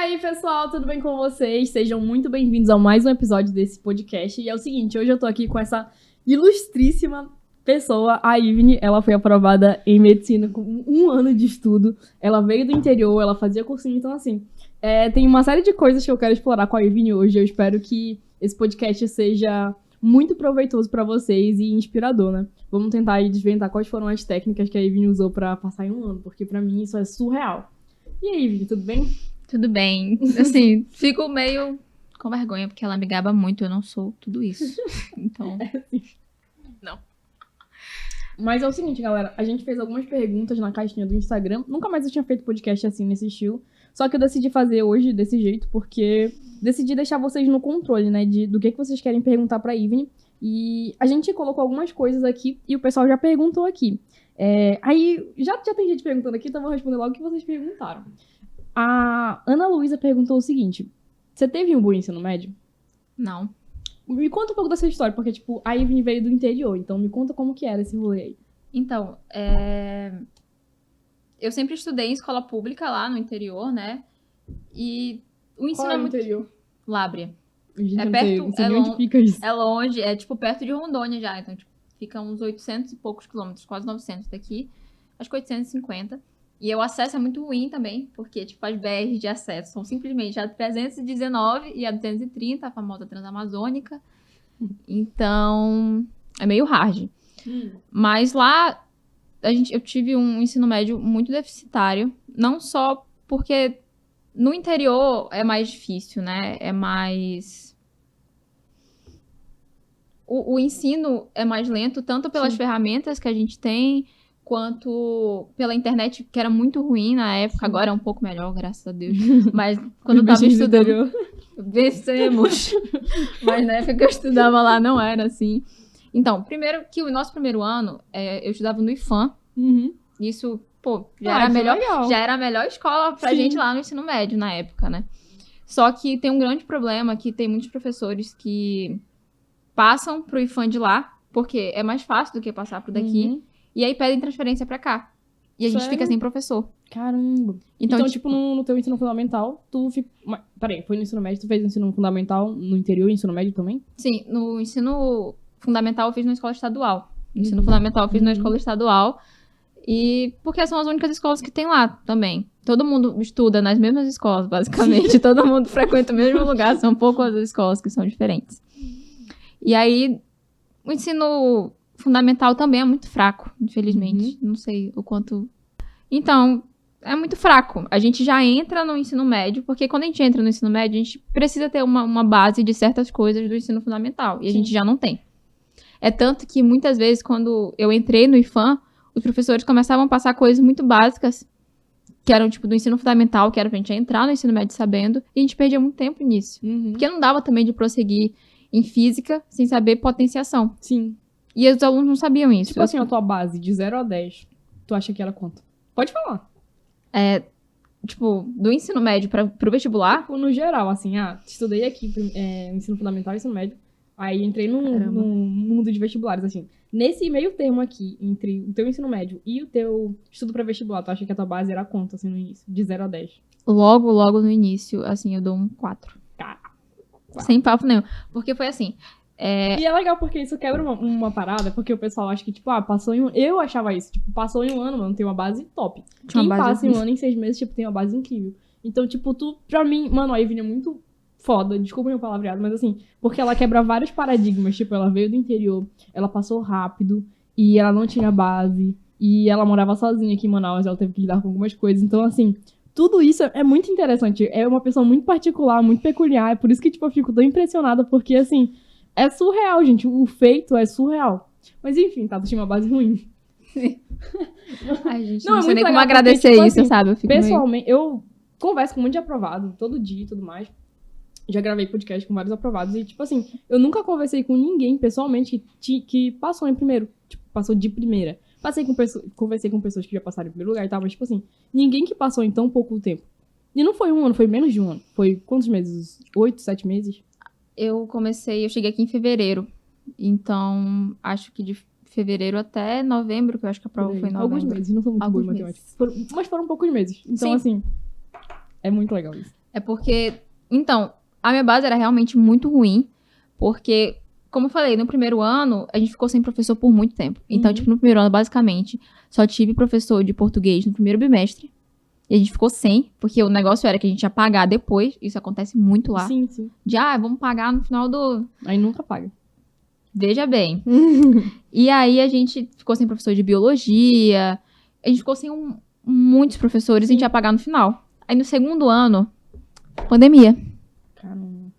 aí, pessoal, tudo bem com vocês? Sejam muito bem-vindos a mais um episódio desse podcast. E é o seguinte, hoje eu tô aqui com essa ilustríssima pessoa, a Ivne. Ela foi aprovada em medicina com 1 ano de estudo. Ela veio do interior, ela fazia cursinho, então assim, tem uma série de coisas que eu quero explorar com a Ivne hoje. Eu espero que esse podcast seja muito proveitoso pra vocês e inspirador, né? Vamos tentar aí desvendar quais foram as técnicas que a Ivne usou pra passar em 1 ano, porque pra mim isso é surreal. E aí, Ivne, tudo bem? Tudo bem. Assim, fico meio com vergonha, porque ela me gaba muito, eu não sou tudo isso. Então, não. Mas é o seguinte, galera, a gente fez algumas perguntas na caixinha do Instagram. Nunca mais eu tinha feito podcast assim, nesse estilo. Só que eu decidi fazer hoje desse jeito, porque decidi deixar vocês no controle, né, do que vocês querem perguntar pra Ivne. E a gente colocou algumas coisas aqui e o pessoal já perguntou aqui. Aí, já tem gente perguntando aqui, então eu vou responder logo o que vocês perguntaram. A Ana Luísa perguntou o seguinte: você teve um bom ensino médio? Não. Me conta um pouco da sua história, porque, tipo, a Ivne veio do interior, então me conta como que era esse rolê aí. Então, eu sempre estudei em escola pública lá no interior, né? E o ensino Qual é é o muito... interior? Lábrea. Gente, É eu perto, não sei nem onde fica isso. É longe, é tipo perto de Rondônia já. Então, tipo, fica uns 800 e poucos quilômetros, quase 900 daqui. Acho que 850. E o acesso é muito ruim também, porque, tipo, as BRs de acesso são simplesmente a 319 e a 230, a famosa Transamazônica. Então, é meio hard. Mas lá, eu tive um ensino médio muito deficitário. Não só porque no interior é mais difícil, né? É mais... O ensino é mais lento, tanto pelas ferramentas que a gente tem, quanto pela internet, que era muito ruim na época. Agora é um pouco melhor, graças a Deus. Mas quando eu tava estudando... Vencemos! Mas na época que eu estudava lá, não era assim. Então, primeiro que o nosso primeiro ano, eu estudava no IFAM. Isso, pô, já era a melhor escola pra gente lá no ensino médio, na época, né? Só que tem um grande problema, que tem muitos professores que passam pro IFAM de lá, porque é mais fácil do que passar pro daqui, e aí pedem transferência pra cá. E a gente fica sem professor. Caramba. Então tipo, no teu ensino fundamental, tu fica... Peraí, foi no ensino médio, tu fez ensino fundamental no interior e ensino médio também? Sim, no ensino fundamental eu fiz na escola estadual. No ensino fundamental eu fiz na escola estadual. E porque são as únicas escolas que tem lá também. Todo mundo estuda nas mesmas escolas, basicamente. Todo mundo frequenta o mesmo lugar. São poucas as escolas que são diferentes. E aí, o ensino fundamental também é muito fraco, infelizmente. Não sei o quanto... Então, é muito fraco. A gente já entra no ensino médio, porque quando a gente entra no ensino médio, a gente precisa ter uma base de certas coisas do ensino fundamental. E a gente já não tem. É tanto que, muitas vezes, quando eu entrei no IFAM, os professores começavam a passar coisas muito básicas, que eram, tipo, do ensino fundamental, que era pra gente entrar no ensino médio sabendo, e a gente perdia muito tempo nisso. Porque não dava também de prosseguir em física sem saber potenciação. Sim. E os alunos não sabiam isso. Tipo assim, a tua base de 0 a 10, tu acha que era quanto? Pode falar. Tipo, do ensino médio pro vestibular? Tipo, no geral, assim, estudei aqui, ensino fundamental e ensino médio, aí entrei no mundo de vestibulares, assim. Nesse meio termo aqui, entre o teu ensino médio e o teu estudo pra vestibular, tu acha que a tua base era quanto, assim, no início? De 0 a 10? Logo no início, assim, eu dou um 4. Sem papo nenhum. Porque foi assim... E é legal porque isso quebra uma parada, porque o pessoal acha que, tipo, passou em um... Eu achava isso, tipo, passou em 1 ano, mano, tem uma base top. Quem passa em 1 ano, em 6 meses, tipo, tem uma base incrível. Então, tipo, pra mim, mano, a Ivne é muito foda, desculpa meu palavreado, mas assim, porque ela quebra vários paradigmas, tipo, ela veio do interior, ela passou rápido, e ela não tinha base, e ela morava sozinha aqui em Manaus, ela teve que lidar com algumas coisas, então, assim... Tudo isso é muito interessante, é uma pessoa muito particular, muito peculiar, é por isso que, tipo, eu fico tão impressionada, porque, assim... É surreal, gente. O feito é surreal. Mas enfim, tá? Tu tinha uma base ruim. Ai, gente, não sei nem como agradecer porque, tipo, isso, assim, sabe? Eu pessoalmente, eu converso com um monte de aprovado, todo dia e tudo mais. Já gravei podcast com vários aprovados. E, tipo assim, eu nunca conversei com ninguém, pessoalmente, que passou em primeiro. Tipo, passou de primeira. Conversei com pessoas que já passaram em primeiro lugar e tal, mas, tipo assim, ninguém que passou em tão pouco tempo. E não foi 1 ano, foi menos de 1 ano. Foi quantos meses? 8, 7 meses? Eu cheguei aqui em fevereiro. Então, acho que de fevereiro até novembro, que eu acho que a prova foi em novembro. Alguns meses, não sou muito boa em matemática. Mas foram poucos meses. Então, assim, é muito legal isso. É porque, então, a minha base era realmente muito ruim, porque, como eu falei, no primeiro ano, a gente ficou sem professor por muito tempo. Então, tipo, no primeiro ano, basicamente, só tive professor de português no primeiro bimestre, e a gente ficou sem, porque o negócio era que a gente ia pagar depois, isso acontece muito lá. Sim, sim. De, vamos pagar no final do... Aí nunca paga. Veja bem. E aí, a gente ficou sem professor de biologia, a gente ficou sem muitos professores, a gente ia pagar no final. Aí, no segundo ano, pandemia. Caramba.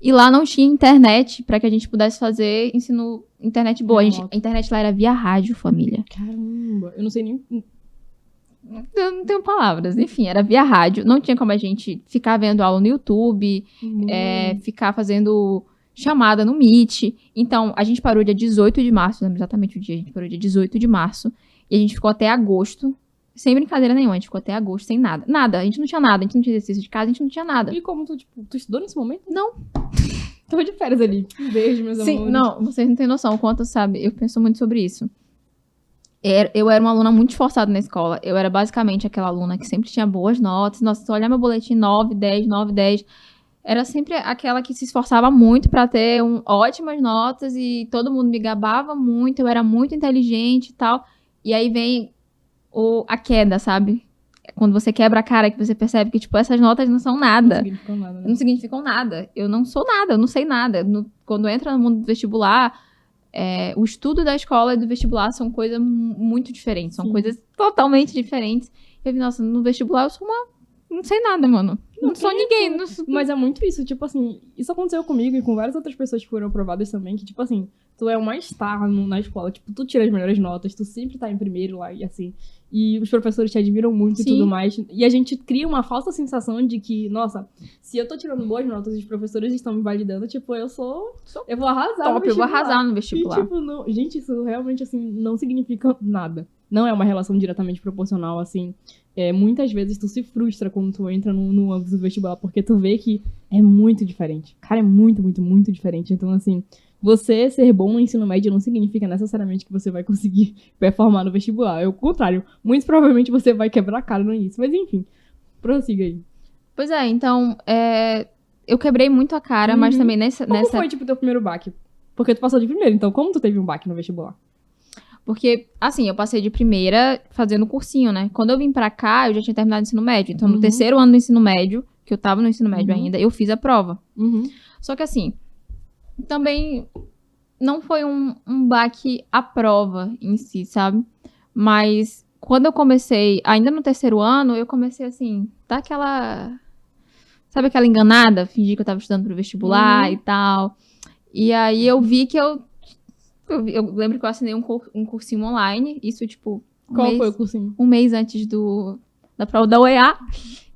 E lá não tinha internet pra que a gente pudesse fazer ensino internet boa. A internet lá era via rádio, família. Caramba. Eu não sei nem... Eu não tenho palavras. Enfim, era via rádio. Não tinha como a gente ficar vendo aula no YouTube, ficar fazendo chamada no Meet. Então, a gente parou dia 18 de março, lembro exatamente o dia. A gente parou dia 18 de março. E a gente ficou até agosto. Sem brincadeira nenhuma, a gente ficou até agosto sem nada. Nada, a gente não tinha nada, a gente não tinha exercício de casa, a gente não tinha nada. E como tu estudou nesse momento? Não. Tava de férias ali. Um beijo, meus amores. Sim, não, vocês não têm noção o quanto, sabe, eu penso muito sobre isso. Eu era uma aluna muito esforçada na escola. Eu era basicamente aquela aluna que sempre tinha boas notas. Nossa, se eu olhar meu boletim, 9, 10, 9, 10. Era sempre aquela que se esforçava muito pra ter ótimas notas e todo mundo me gabava muito. Eu era muito inteligente e tal. E aí vem a queda, sabe? Quando você quebra a cara, que você percebe que, tipo, essas notas não são nada. Não significam nada, né? Não significam nada. Eu não sou nada, eu não sei nada. Quando entra no mundo do vestibular, o estudo da escola e do vestibular são coisas muito diferentes. São coisas totalmente diferentes. Eu vi, nossa, no vestibular eu sou não sei nada, mano. Não sou ninguém. Mas é muito isso, tipo assim, isso aconteceu comigo e com várias outras pessoas que foram aprovadas também, que, tipo assim, tu é uma star na escola, tipo, tu tira as melhores notas, tu sempre tá em primeiro lá e assim, e os professores te admiram muito e tudo mais, e a gente cria uma falsa sensação de que, nossa, se eu tô tirando boas notas e os professores estão me validando, tipo, eu vou arrasar top, no vestibular. eu vou arrasar no vestibular. E, tipo, não, gente, isso realmente, assim, não significa nada. Não é uma relação diretamente proporcional, assim. Muitas vezes tu se frustra quando tu entra no âmbito do vestibular, porque tu vê que é muito diferente. Cara, é muito, muito, muito diferente. Então, assim, você ser bom no ensino médio não significa necessariamente que você vai conseguir performar no vestibular. É o contrário. Muito provavelmente você vai quebrar a cara no início. Mas, enfim, prossiga aí. Pois é, então, eu quebrei muito a cara, mas também Como foi, tipo, teu primeiro baque? Porque tu passou de primeiro, então como tu teve um baque no vestibular? Porque, assim, eu passei de primeira fazendo cursinho, né? Quando eu vim pra cá, eu já tinha terminado o ensino médio. Então, no terceiro ano do ensino médio, que eu tava no ensino médio ainda, eu fiz a prova. Só que, assim, também não foi um baque a prova em si, sabe? Mas quando eu comecei, ainda no terceiro ano, eu comecei, assim, dar aquela... Sabe aquela enganada? Fingir que eu tava estudando pro vestibular e tal. E aí eu vi que eu lembro que eu assinei um cursinho online. Isso, tipo... Qual foi o cursinho? Um mês antes da prova da UEA.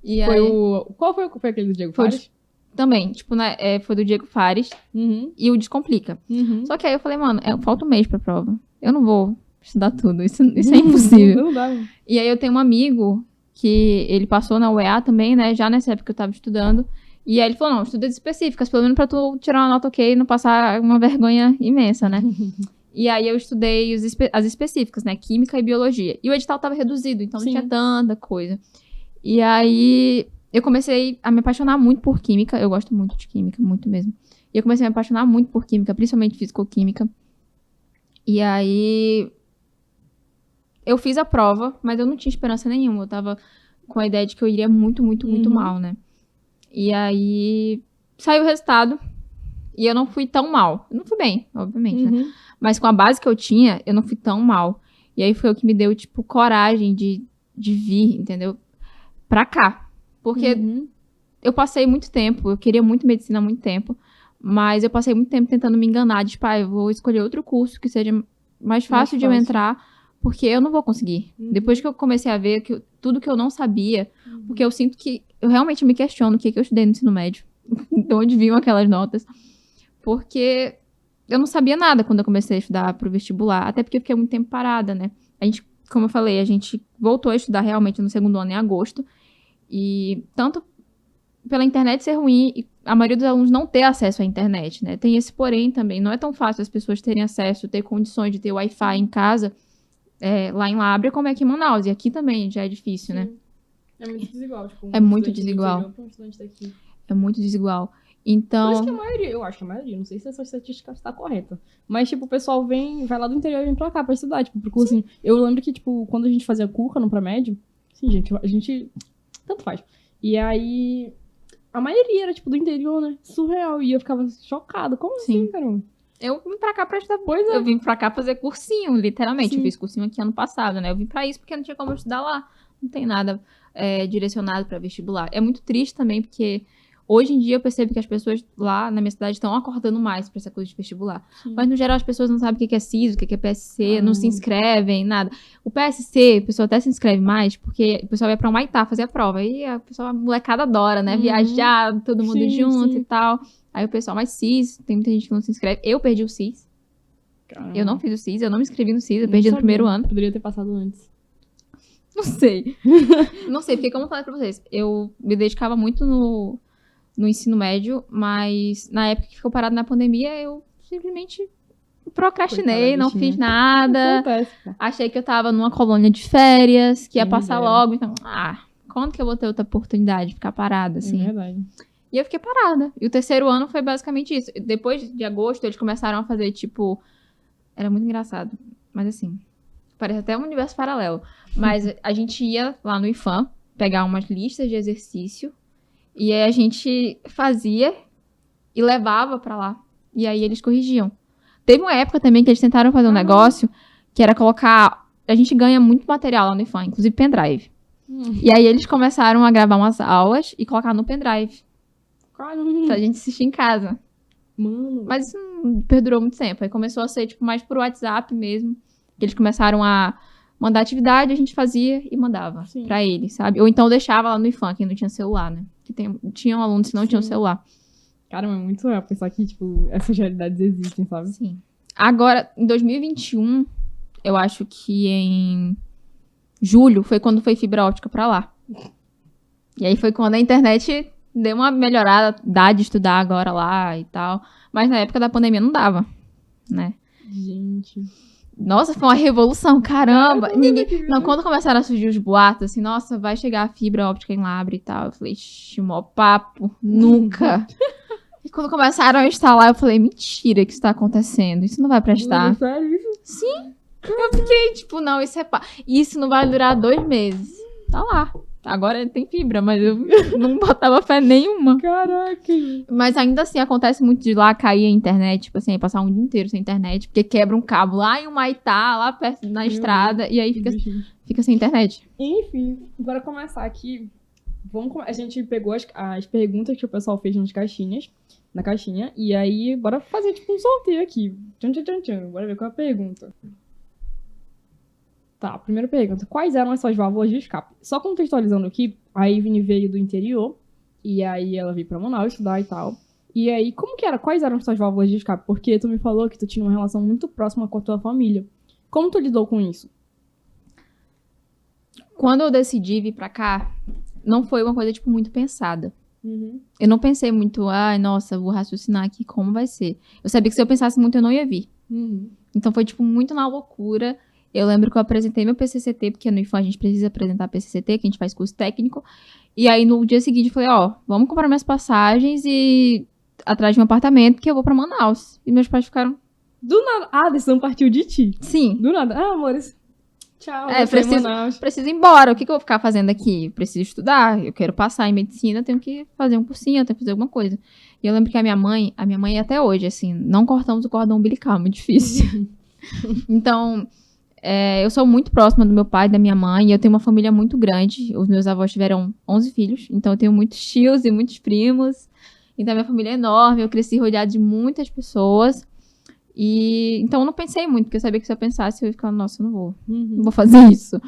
E foi aí, Qual foi aquele do Diego Fares? Também, tipo, né, foi do Diego Fares. E o Descomplica. Só que aí eu falei, mano, falta um mês pra prova. Eu não vou estudar tudo. Isso é impossível. Não dá. E aí eu tenho um amigo que ele passou na UEA também, né? Já nessa época que eu tava estudando. E aí ele falou, não, estuda específicas, pelo menos pra tu tirar uma nota ok e não passar uma vergonha imensa, né? E aí eu estudei as específicas, né? Química e biologia. E o edital tava reduzido, então não tinha tanta coisa. E aí eu comecei a me apaixonar muito por química. Eu gosto muito de química, muito mesmo. E eu comecei a me apaixonar muito por química, principalmente fisicoquímica. E aí eu fiz a prova, mas eu não tinha esperança nenhuma. Eu tava com a ideia de que eu iria muito, muito, muito mal, né? E aí saiu o resultado e eu não fui tão mal. Eu não fui bem, obviamente, né? Mas com a base que eu tinha, eu não fui tão mal. E aí foi o que me deu, tipo, coragem de vir, entendeu? Pra cá. Porque eu passei muito tempo, eu queria muito medicina há muito tempo, mas eu passei muito tempo tentando me enganar, de, tipo, eu vou escolher outro curso que seja mais fácil de eu entrar, porque eu não vou conseguir. Depois que eu comecei a ver tudo que eu não sabia, porque eu sinto que eu realmente me questiono o que eu estudei no ensino médio, de onde vinham aquelas notas, porque eu não sabia nada quando eu comecei a estudar pro vestibular, até porque eu fiquei muito tempo parada, né? A gente, como eu falei, a gente voltou a estudar realmente no segundo ano em agosto, e tanto pela internet ser ruim e a maioria dos alunos não ter acesso à internet, né? Tem esse porém também, não é tão fácil as pessoas terem acesso, ter condições de ter Wi-Fi em casa, lá em Lábrea, como é aqui em Manaus, e aqui também já é difícil, né? É muito desigual, tipo, É muito desigual. É muito desigual. Então... Por isso que a maioria, eu acho que a maioria, não sei se essa estatística está correta, mas, tipo, o pessoal vai lá do interior e vem pra cá, pra estudar, tipo, pro curso, assim. Eu lembro que, tipo, quando a gente fazia curso no pré-médio, sim, gente, a gente... Tanto faz. E aí... A maioria era, tipo, do interior, né? Surreal. E eu ficava chocada. Como assim, caramba? Eu vim pra cá pra estudar. Eu vim pra cá fazer cursinho, literalmente. Sim. Eu fiz cursinho aqui ano passado, né? Eu vim pra isso porque não tinha como eu estudar lá. Não tem nada direcionado pra vestibular. É muito triste também, porque hoje em dia eu percebo que as pessoas lá na minha cidade estão acordando mais pra essa coisa de vestibular. Sim. Mas no geral as pessoas não sabem o que é CIS, o que é PSC, não se inscrevem, nada. O PSC, o pessoal até se inscreve mais, porque o pessoal vai pra Humaitá fazer a prova. E a molecada adora, né? Viajar, todo mundo junto e tal. Aí o pessoal, mas CIS, tem muita gente que não se inscreve. Eu perdi o CIS. Caramba. Eu não fiz o CIS, eu não me inscrevi no CIS, eu perdi no primeiro ano. Poderia ter passado antes. Não sei. Não sei, porque como eu falei pra vocês, eu me dedicava muito no ensino médio, mas na época que ficou parado na pandemia, eu simplesmente procrastinei, não fiz nada. Acontece. Achei que eu tava numa colônia de férias, que ia passar logo, então, quando que eu vou ter outra oportunidade de ficar parada, assim? É verdade. E eu fiquei parada. E o terceiro ano foi basicamente isso. Depois de agosto, eles começaram a fazer, tipo... Era muito engraçado. Mas assim, parece até um universo paralelo. Mas a gente ia lá no IFAM, pegar umas listas de exercício. E aí a gente fazia e levava pra lá. E aí eles corrigiam. Teve uma época também que eles tentaram fazer um negócio que era colocar... A gente ganha muito material lá no IFAM, inclusive pendrive. E aí eles começaram a gravar umas aulas e colocar no pendrive. Pra gente assistir em casa. Mano. Mas isso não perdurou muito tempo. Aí começou a ser, tipo, mais por WhatsApp mesmo. Eles começaram a mandar atividade, a gente fazia e mandava pra eles, sabe? Ou então deixava lá no IFAM, quem não tinha celular, né? Que tinham alunos que não tinham celular. Caramba, é muito real pensar que, tipo, essas realidades existem, sabe? Sim. Agora, em 2021, eu acho que em julho foi quando foi fibra óptica pra lá. E aí foi quando a internet... Deu uma melhorada, dá de estudar agora lá e tal. Mas na época da pandemia não dava, né? Gente. Nossa, foi uma revolução, caramba. Não, quando começaram a surgir os boatos, assim, nossa, vai chegar a fibra óptica em Labre e tal. Eu falei, mó papo, nunca. E quando começaram a instalar, eu falei, mentira que isso tá acontecendo. Isso não vai prestar. Sério isso? Sim. Eu fiquei, tipo, não, isso não vai durar 2 meses. Tá lá. Agora tem fibra, mas eu não botava fé nenhuma. Caraca. Mas ainda assim, acontece muito de lá cair a internet, tipo assim, passar um dia inteiro sem internet, porque quebra um cabo lá em Humaitá, lá perto na estrada, e aí fica sem internet. Enfim, bora começar aqui. A gente pegou as perguntas que o pessoal fez na caixinha, e aí bora fazer tipo um sorteio aqui. Bora ver qual é a pergunta. Tá, primeira pergunta. Quais eram as suas válvulas de escape? Só contextualizando aqui, a Ivne veio do interior, e aí ela veio pra Manaus estudar e tal. E aí, como que era? Quais eram as suas válvulas de escape? Porque tu me falou que tu tinha uma relação muito próxima com a tua família. Como tu lidou com isso? Quando eu decidi vir pra cá, não foi uma coisa, tipo, muito pensada. Eu não pensei muito, nossa, vou raciocinar aqui como vai ser. Eu sabia que se eu pensasse muito, eu não ia vir. Então foi, tipo, muito na loucura. Eu lembro que eu apresentei meu PCCT, porque no IFAM a gente precisa apresentar PCCT, que a gente faz curso técnico. E aí, no dia seguinte, eu falei, vamos comprar minhas passagens e atrás de um apartamento, que eu vou pra Manaus. E meus pais ficaram... Do nada. A decisão partiu de ti? Sim. Do nada. Amores, tchau. Preciso ir embora. O que eu vou ficar fazendo aqui? Preciso estudar. Eu quero passar em medicina, tenho que fazer um cursinho, tenho que fazer alguma coisa. E eu lembro que a minha mãe até hoje, assim, não cortamos o cordão umbilical, muito difícil. Então... eu sou muito próxima do meu pai e da minha mãe, e eu tenho uma família muito grande. Os meus avós tiveram 11 filhos, então eu tenho muitos tios e muitos primos. Então a minha família é enorme, eu cresci rodeada de muitas pessoas. E então eu não pensei muito, porque eu sabia que se eu pensasse, eu ia ficar, nossa, eu não vou fazer isso.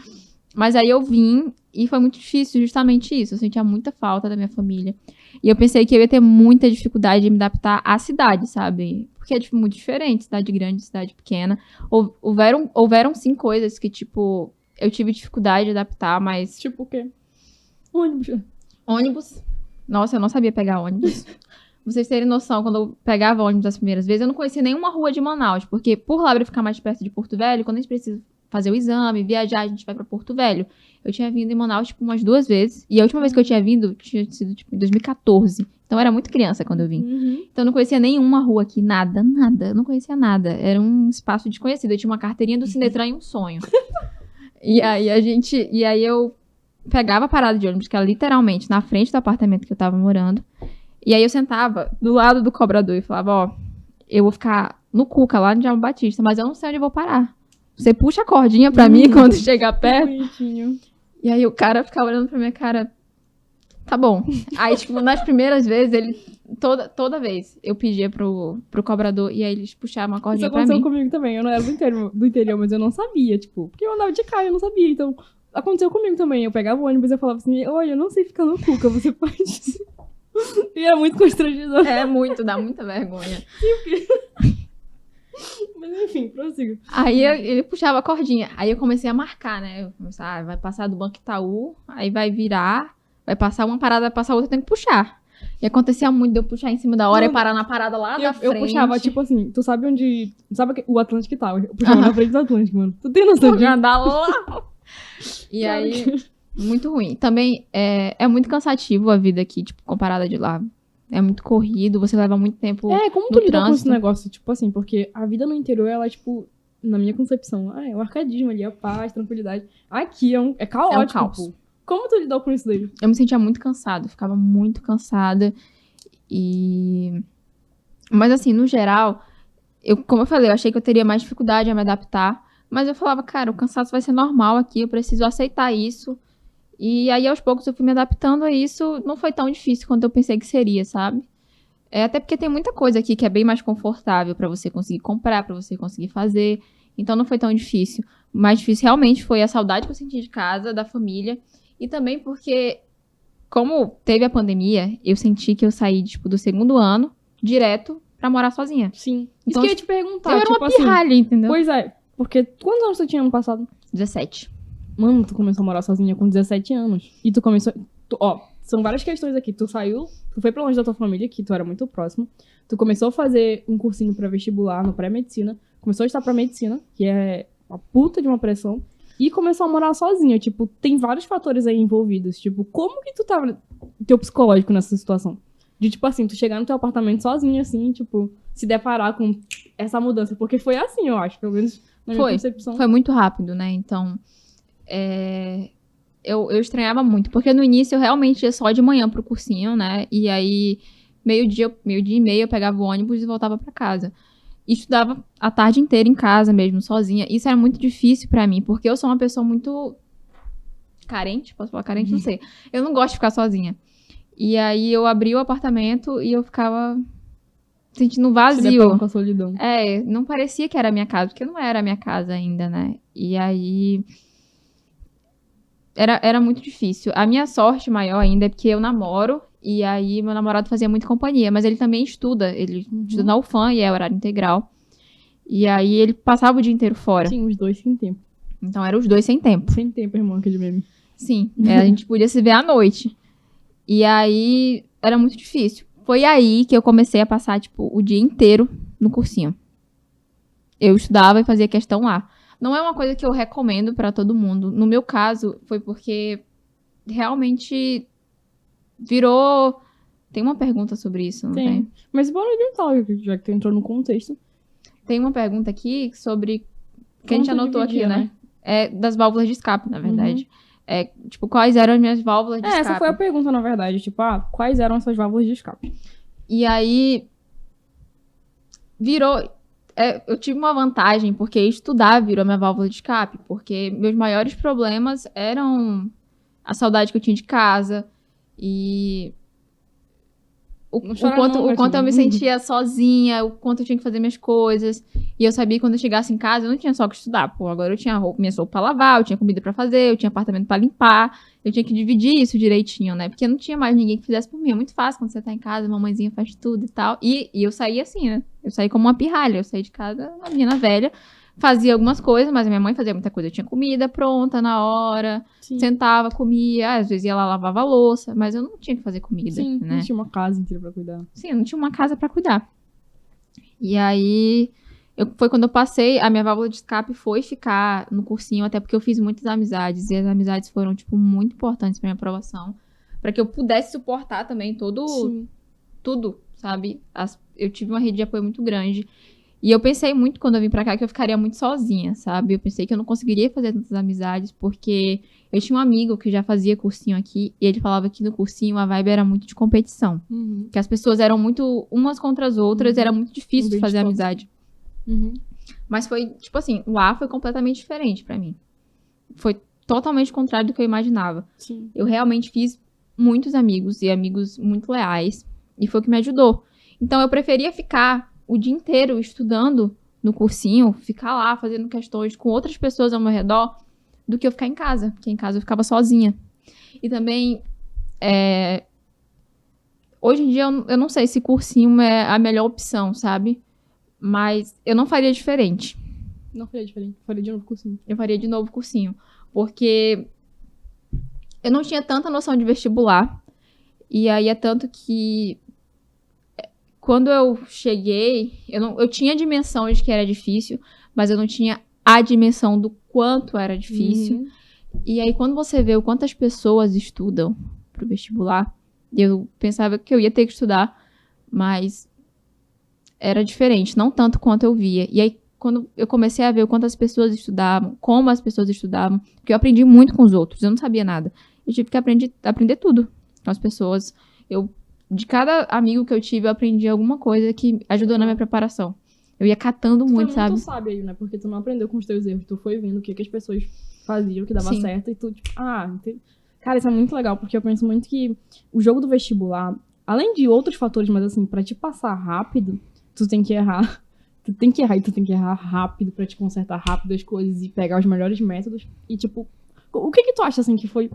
Mas aí eu vim, e foi muito difícil, justamente isso. Eu sentia muita falta da minha família. E eu pensei que eu ia ter muita dificuldade de me adaptar à cidade, sabe? Porque é muito diferente, cidade grande, cidade pequena. Houveram sim coisas que, tipo, eu tive dificuldade de adaptar, mas... Tipo o quê? Ônibus. Nossa, eu não sabia pegar ônibus. Vocês terem noção, quando eu pegava ônibus as primeiras vezes, eu não conhecia nenhuma rua de Manaus, porque por Labre ficar mais perto de Porto Velho, quando a gente precisa fazer o exame, viajar, a gente vai pra Porto Velho. Eu tinha vindo em Manaus, tipo, umas 2 vezes. E a última vez que eu tinha vindo, tinha sido, tipo, em 2014. Então, eu era muito criança quando eu vim. Então, eu não conhecia nenhuma rua aqui, nada. Eu não conhecia nada. Era um espaço desconhecido. Eu tinha uma carteirinha do Sinetran e um sonho. E aí eu pegava a parada de ônibus, que era literalmente na frente do apartamento que eu tava morando. E aí eu sentava do lado do cobrador e falava, ó, eu vou ficar no Cuca, lá no Djalma Batista, mas eu não sei onde eu vou parar. Você puxa a cordinha pra mim quando chegar perto. Bonitinho. E aí o cara ficava olhando pra minha cara, tá bom. Aí, tipo, nas primeiras vezes, ele, toda vez, eu pedia pro cobrador, e aí eles puxavam a cordinha pra mim. Isso aconteceu comigo também, eu não era do interior, mas eu não sabia, tipo, porque eu andava de carro, eu não sabia, então, aconteceu comigo também, eu pegava o ônibus e eu falava assim, olha, eu não sei ficar no Cuca, você pode... E era muito constrangedor. Dá muita vergonha. Mas enfim, prossiga. Aí ele puxava a cordinha. Aí eu comecei a marcar, né? Eu comecei, vai passar do Banco Itaú, aí vai virar, vai passar uma parada, vai passar outra, eu tenho que puxar. E acontecia muito de eu puxar em cima da hora e parar na parada lá na frente. Eu puxava, tipo assim, tu sabe onde... Sabe o Atlântico e tal? Eu puxava na frente do Atlântico, mano. Tu tem noção disso? Andar lá. E aí... Muito ruim. Também é muito cansativo a vida aqui, tipo, comparada de lá. É muito corrido, você leva muito tempo como tu lidou com esse negócio? Tipo assim, porque a vida no interior, ela, tipo, na minha concepção, é um arcadismo ali, é paz, tranquilidade. Aqui é caótico. É um caos. Pô. Como tu lidou com isso daí? Eu me sentia muito cansada, ficava muito cansada. Mas assim, no geral, como eu falei, eu achei que eu teria mais dificuldade a me adaptar. Mas eu falava, cara, o cansaço vai ser normal aqui, eu preciso aceitar isso. E aí, aos poucos, eu fui me adaptando a isso. Não foi tão difícil quanto eu pensei que seria, sabe? Até porque tem muita coisa aqui que é bem mais confortável pra você conseguir comprar, pra você conseguir fazer. Então, não foi tão difícil. O mais difícil, realmente, foi a saudade que eu senti de casa, da família. E também porque, como teve a pandemia, eu senti que eu saí, tipo, do 2º ano, direto pra morar sozinha. Sim. Então, isso que eu ia te perguntar. Eu era tipo uma pirralha, assim, entendeu? Pois é. Porque quantos anos você tinha ano passado? 17. Mano, tu começou a morar sozinha com 17 anos. E tu começou... são várias questões aqui. Tu foi pra longe da tua família, que tu era muito próximo. Tu começou a fazer um cursinho pra vestibular no pré-medicina. Começou a estar pra medicina, que é uma puta de uma pressão. E começou a morar sozinha. Tipo, tem vários fatores aí envolvidos. Tipo, como que tu tava... Teu psicológico nessa situação? De, tipo assim, tu chegar no teu apartamento sozinha, assim, tipo... Se deparar com essa mudança. Porque foi assim, eu acho. Pelo menos na minha concepção. Foi muito rápido, né? Então... Eu estranhava muito, porque no início eu realmente ia só de manhã pro cursinho, né? E aí, meio-dia e meio, eu pegava o ônibus e voltava pra casa. E estudava a tarde inteira em casa mesmo, sozinha. Isso era muito difícil pra mim, porque eu sou uma pessoa muito carente, posso falar carente? Não sei. Eu não gosto de ficar sozinha. E aí eu abri o apartamento e eu ficava sentindo vazio. Com a solidão. Não parecia que era a minha casa, porque não era a minha casa ainda, né? E aí... Era muito difícil. A minha sorte maior ainda é porque eu namoro, e aí meu namorado fazia muita companhia, mas ele também estuda. Ele estuda na UFAM e é horário integral. E aí ele passava o dia inteiro fora. Sim, os dois sem tempo. Então eram os dois sem tempo. Sem tempo, irmão, aquele meme. Sim, a gente podia se ver à noite. E aí era muito difícil. Foi aí que eu comecei a passar, tipo, o dia inteiro no cursinho. Eu estudava e fazia questão lá. Não é uma coisa que eu recomendo pra todo mundo. No meu caso, foi porque realmente virou... Tem uma pergunta sobre isso, não tem? Mas bora adiantar, já que tu entrou no contexto. Tem uma pergunta aqui sobre... Que a gente anotou aqui, né? É das válvulas de escape, na verdade. Tipo, quais eram as minhas válvulas de escape? Essa foi a pergunta, na verdade. Tipo, quais eram as suas válvulas de escape? E aí... Virou... eu tive uma vantagem, porque estudar virou minha válvula de escape, porque meus maiores problemas eram a saudade que eu tinha de casa e o quanto eu me sentia sozinha, o quanto eu tinha que fazer minhas coisas. E eu sabia que quando eu chegasse em casa, eu não tinha só que estudar. Pô, agora eu tinha minha roupa pra lavar, eu tinha comida pra fazer, eu tinha apartamento pra limpar. Eu tinha que dividir isso direitinho, né? Porque não tinha mais ninguém que fizesse por mim. É muito fácil quando você tá em casa, a mamãezinha faz tudo e tal. E eu saí assim, né? Eu saí como uma pirralha. Eu saí de casa, uma menina velha. Fazia algumas coisas, mas a minha mãe fazia muita coisa. Eu tinha comida pronta na hora. Sim. Sentava, comia. Às vezes ia lá, lavava a louça. Mas eu não tinha que fazer comida, sim, né? Não tinha uma casa inteira pra cuidar. Sim, eu não tinha uma casa pra cuidar. E aí... Foi quando eu passei, a minha válvula de escape foi ficar no cursinho, até porque eu fiz muitas amizades, e as amizades foram, tipo, muito importantes pra minha aprovação, pra que eu pudesse suportar também tudo, sabe? Eu tive uma rede de apoio muito grande. E eu pensei muito quando eu vim pra cá que eu ficaria muito sozinha, sabe? Eu pensei que eu não conseguiria fazer tantas amizades, porque eu tinha um amigo que já fazia cursinho aqui, e ele falava que no cursinho a vibe era muito de competição. Que as pessoas eram muito umas contra as outras, era muito difícil de fazer amizade. Mas foi, tipo assim, o A foi completamente diferente pra mim. Foi totalmente contrário do que eu imaginava. Sim. Eu realmente fiz muitos amigos, e amigos muito leais, e foi o que me ajudou. Então eu preferia ficar o dia inteiro estudando no cursinho, ficar lá fazendo questões com outras pessoas ao meu redor, do que eu ficar em casa, porque em casa eu ficava sozinha. E também, hoje em dia eu não sei se cursinho é a melhor opção, sabe? Mas eu não faria diferente. Não faria diferente, faria de novo cursinho. Eu faria de novo cursinho, porque eu não tinha tanta noção de vestibular, e aí é tanto que quando eu cheguei, eu tinha a dimensão de que era difícil, mas eu não tinha a dimensão do quanto era difícil. E aí, quando você vê o quanto as pessoas estudam pro vestibular, eu pensava que eu ia ter que estudar, mas era diferente, não tanto quanto eu via. E aí, quando eu comecei a ver o quanto as pessoas estudavam, como as pessoas estudavam, porque eu aprendi muito com os outros, eu não sabia nada. Eu tive que aprender tudo com as pessoas. De cada amigo que eu tive, eu aprendi alguma coisa que ajudou na minha preparação. Eu ia catando muito, sabe? Tu sabe aí, né? Porque tu não aprendeu com os teus erros. Tu foi vendo o que as pessoas faziam, que dava certo. E tu, tipo, entendi. Cara, isso é muito legal. Porque eu penso muito que o jogo do vestibular, além de outros fatores, mas assim, pra te passar rápido, tu tem que errar. Tu tem que errar e tu tem que errar rápido pra te consertar rápido as coisas e pegar os melhores métodos. E, tipo, o que tu acha, assim, que foi...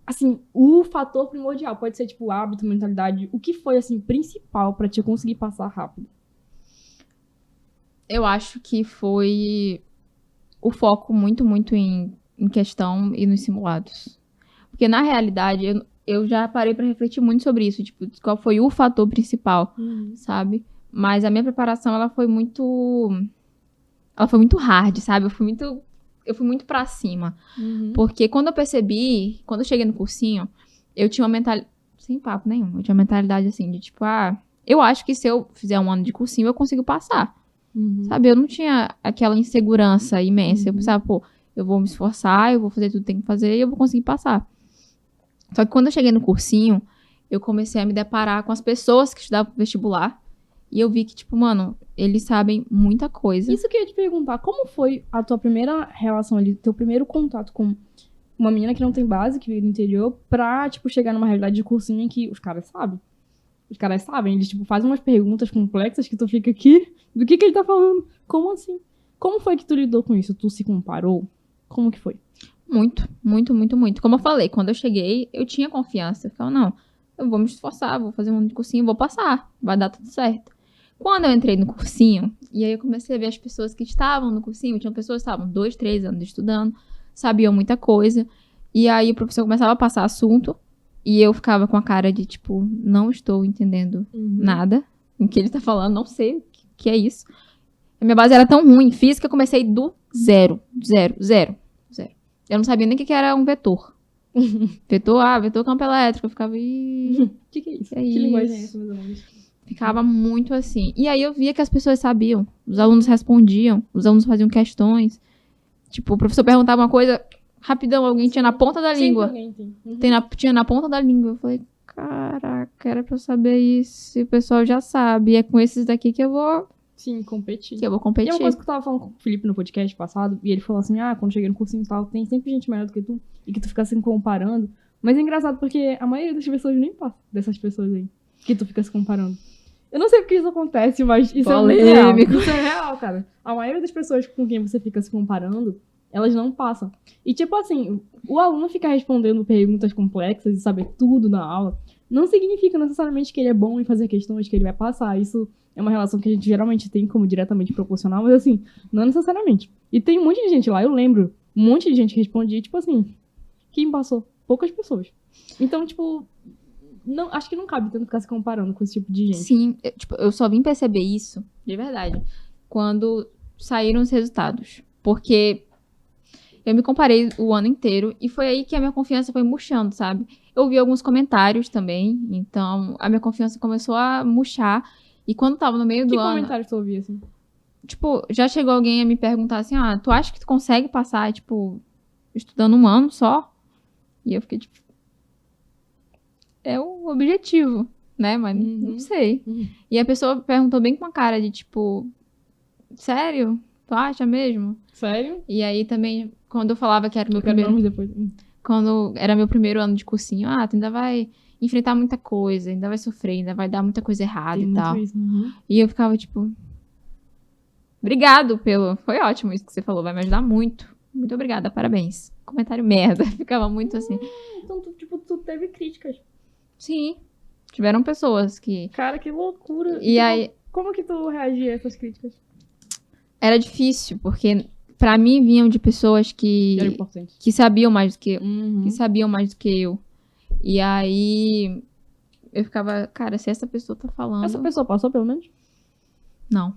Assim, o fator primordial pode ser, tipo, hábito, mentalidade. O que foi, assim, principal pra te conseguir passar rápido? Eu acho que foi o foco muito, muito em questão e nos simulados. Porque, na realidade, eu já parei pra refletir muito sobre isso. Tipo, qual foi o fator principal, sabe? Mas a minha preparação, ela foi muito hard, sabe? Eu fui muito pra cima. Porque quando eu cheguei no cursinho, eu tinha uma mentalidade... Sem papo nenhum. Eu tinha uma mentalidade assim, de tipo, eu acho que se eu fizer um ano de cursinho, eu consigo passar. Sabe? Eu não tinha aquela insegurança imensa. Eu pensava, eu vou me esforçar, eu vou fazer tudo que tem que fazer e eu vou conseguir passar. Só que quando eu cheguei no cursinho, eu comecei a me deparar com as pessoas que estudavam pro vestibular. E eu vi que, tipo, mano, eles sabem muita coisa. Isso que eu ia te perguntar, como foi a tua primeira relação ali, teu primeiro contato com uma menina que não tem base, que veio do interior, pra, tipo, chegar numa realidade de cursinho em que os caras sabem? Os caras sabem, eles, tipo, fazem umas perguntas complexas que tu fica aqui, do que ele tá falando? Como assim? Como foi que tu lidou com isso? Tu se comparou? Como que foi? Muito, muito, muito, muito. Como eu falei, quando eu cheguei, eu tinha confiança. Eu ficava, não, eu vou me esforçar, vou fazer um ano de cursinho, vou passar, vai dar tudo certo. Quando eu entrei no cursinho, e aí eu comecei a ver as pessoas que estavam no cursinho, tinham pessoas que estavam 2, 3 anos estudando, sabiam muita coisa, e aí o professor começava a passar assunto, e eu ficava com a cara de, tipo, não estou entendendo nada do que ele tá falando, não sei o que é isso. A minha base era tão ruim, física, eu comecei do zero. Eu não sabia nem o que era um vetor. Vetor campo elétrico, eu ficava... O que é isso? Que linguagem é essa, meus amigos? Ficava muito assim. E aí eu via que as pessoas sabiam. Os alunos respondiam. Os alunos faziam questões. Tipo, o professor perguntava uma coisa, rapidão, alguém tinha na ponta da língua. Tinha na ponta da língua. Eu falei, caraca, era pra eu saber isso. E o pessoal já sabe. E é com esses daqui que eu vou... Sim, competir. Que eu vou competir. E é uma coisa que eu tava falando com o Felipe no podcast passado, e ele falou assim, quando cheguei no cursinho e tal, tem sempre gente melhor do que tu, e que tu fica se comparando. Mas é engraçado porque a maioria das pessoas nem passa dessas pessoas aí, que tu fica se comparando. Eu não sei porque isso acontece, mas isso é muito real. Isso é real, cara. A maioria das pessoas com quem você fica se comparando, elas não passam. E tipo assim, o aluno ficar respondendo perguntas complexas e saber tudo na aula, não significa necessariamente que ele é bom em fazer questões, que ele vai passar. Isso é uma relação que a gente geralmente tem como diretamente proporcional, mas assim, não necessariamente. E tem um monte de gente lá, eu lembro, um monte de gente que respondia, tipo assim, quem passou? Poucas pessoas. Então, tipo, não, acho que não cabe tanto ficar se comparando com esse tipo de gente. Sim, eu só vim perceber isso, de verdade, quando saíram os resultados. Porque eu me comparei o ano inteiro e foi aí que a minha confiança foi murchando, sabe? Eu vi alguns comentários também, então a minha confiança começou a murchar. E quando tava no meio do ano... Que comentários tu ouvia, assim? Tipo, já chegou alguém a me perguntar assim, tu acha que tu consegue passar, tipo, estudando um ano só? E eu fiquei, tipo... É o objetivo, né? Mas não sei. E a pessoa perguntou bem com uma cara de, tipo... Sério? Tu acha mesmo? Sério? E aí também, quando eu falava que era meu Quero primeiro... nomes depois. Quando era meu primeiro ano de cursinho, tu ainda vai enfrentar muita coisa, ainda vai sofrer, ainda vai dar muita coisa errada Tem e tal. muito isso. E eu ficava, tipo... Obrigado pelo... Foi ótimo isso que você falou, vai me ajudar muito. Muito obrigada, parabéns. Comentário merda. Ficava muito assim. Então, tu teve críticas. Sim. Tiveram pessoas que... Cara, que loucura. E aí... Como que tu reagia a essas críticas? Era difícil, porque pra mim vinham de pessoas que... Era importante. Que sabiam mais do que eu. Uhum. Que sabiam mais do que eu. E aí... Eu ficava... Cara, se essa pessoa tá falando... Essa pessoa passou, pelo menos? Não.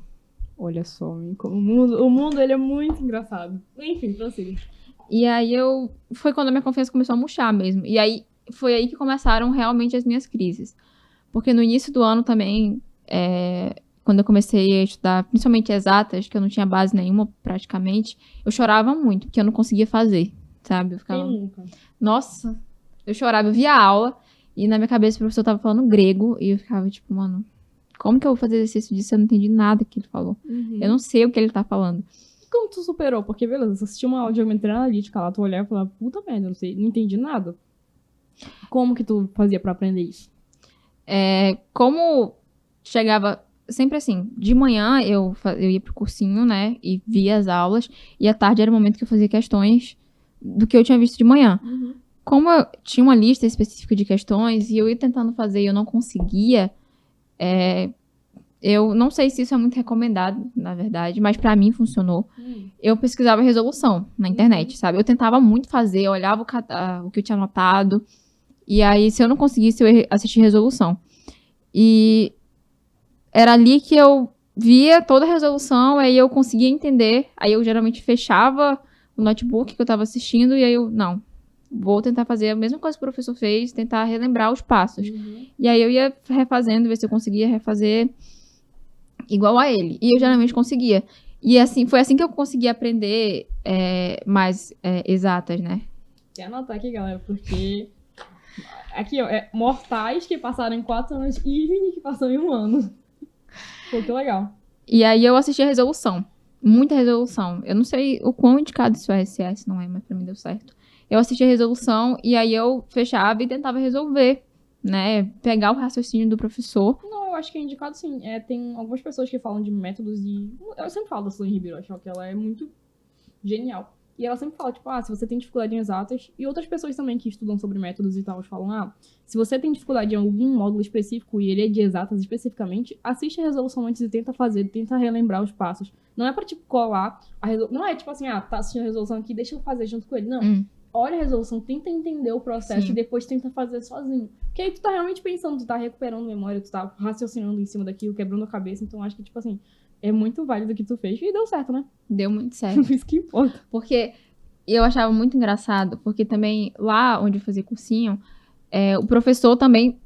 Olha só, hein, como o mundo ele é muito engraçado. Enfim, prossiga. E aí foi quando a minha confiança começou a murchar mesmo. E aí foi aí que começaram realmente as minhas crises. Porque no início do ano também, quando eu comecei a estudar, principalmente exatas, que eu não tinha base nenhuma praticamente, eu chorava muito, porque eu não conseguia fazer, sabe? Eu ficava... Quem nunca? Nossa, eu chorava, eu via a aula, e na minha cabeça o professor tava falando grego, e eu ficava tipo, mano... Como que eu vou fazer exercício disso? Eu não entendi nada que ele falou. Uhum. Eu não sei o que ele tá falando. Como tu superou? Porque, beleza, você assistiu uma aula de geometria analítica lá, tu olhava e falava, puta merda, eu não sei, não entendi nada. Como que tu fazia pra aprender isso? Como chegava sempre assim, de manhã eu ia pro cursinho, né, e via as aulas, e à tarde era o momento que eu fazia questões do que eu tinha visto de manhã. Uhum. Como eu tinha uma lista específica de questões, e eu ia tentando fazer e eu não conseguia... eu não sei se isso é muito recomendado, na verdade, mas pra mim funcionou. Eu pesquisava resolução na internet, sabe? Eu tentava muito fazer, eu olhava o que eu tinha anotado, e aí, se eu não conseguisse, eu assistia resolução. E era ali que eu via toda a resolução, aí eu conseguia entender, aí eu geralmente fechava o notebook que eu tava assistindo, e aí eu, não, vou tentar fazer a mesma coisa que o professor fez, tentar relembrar os passos. E aí eu ia refazendo, ver se eu conseguia refazer igual a ele. E eu geralmente conseguia. E assim, foi assim que eu consegui aprender mais exatas, né? Quer anotar aqui, galera, porque... Aqui, ó, mortais que passaram em 4 anos e Ivy que passou em 1 ano. Pô, que legal. E aí eu assisti a resolução. Muita resolução. Eu não sei o quão indicado isso é, SS, não é, mas pra mim deu certo. Eu assisti a resolução e aí eu fechava e tentava resolver, né? Pegar o raciocínio do professor. Não, eu acho que é indicado sim. Tem algumas pessoas que falam de métodos e... Eu sempre falo da Suzane Ribeiro, eu acho que ela é muito genial. E ela sempre fala, tipo, se você tem dificuldade em exatas... E outras pessoas também que estudam sobre métodos e tal, falam, se você tem dificuldade em algum módulo específico e ele é de exatas especificamente, assiste a resolução antes e tenta relembrar os passos. Não é pra, tipo, colar a resolução... Não é, tipo assim, tá assistindo a resolução aqui, deixa eu fazer junto com ele. Não. Olha a resolução, tenta entender o processo. Sim. E depois tenta fazer sozinho. Porque aí tu tá realmente pensando, tu tá recuperando memória, tu tá raciocinando em cima daquilo, quebrando a cabeça. Então acho que, tipo assim, é muito válido o que tu fez. E deu certo, né? Deu muito certo. Isso que importa. Porque eu achava muito engraçado, porque também lá onde eu fazia cursinho, o professor também,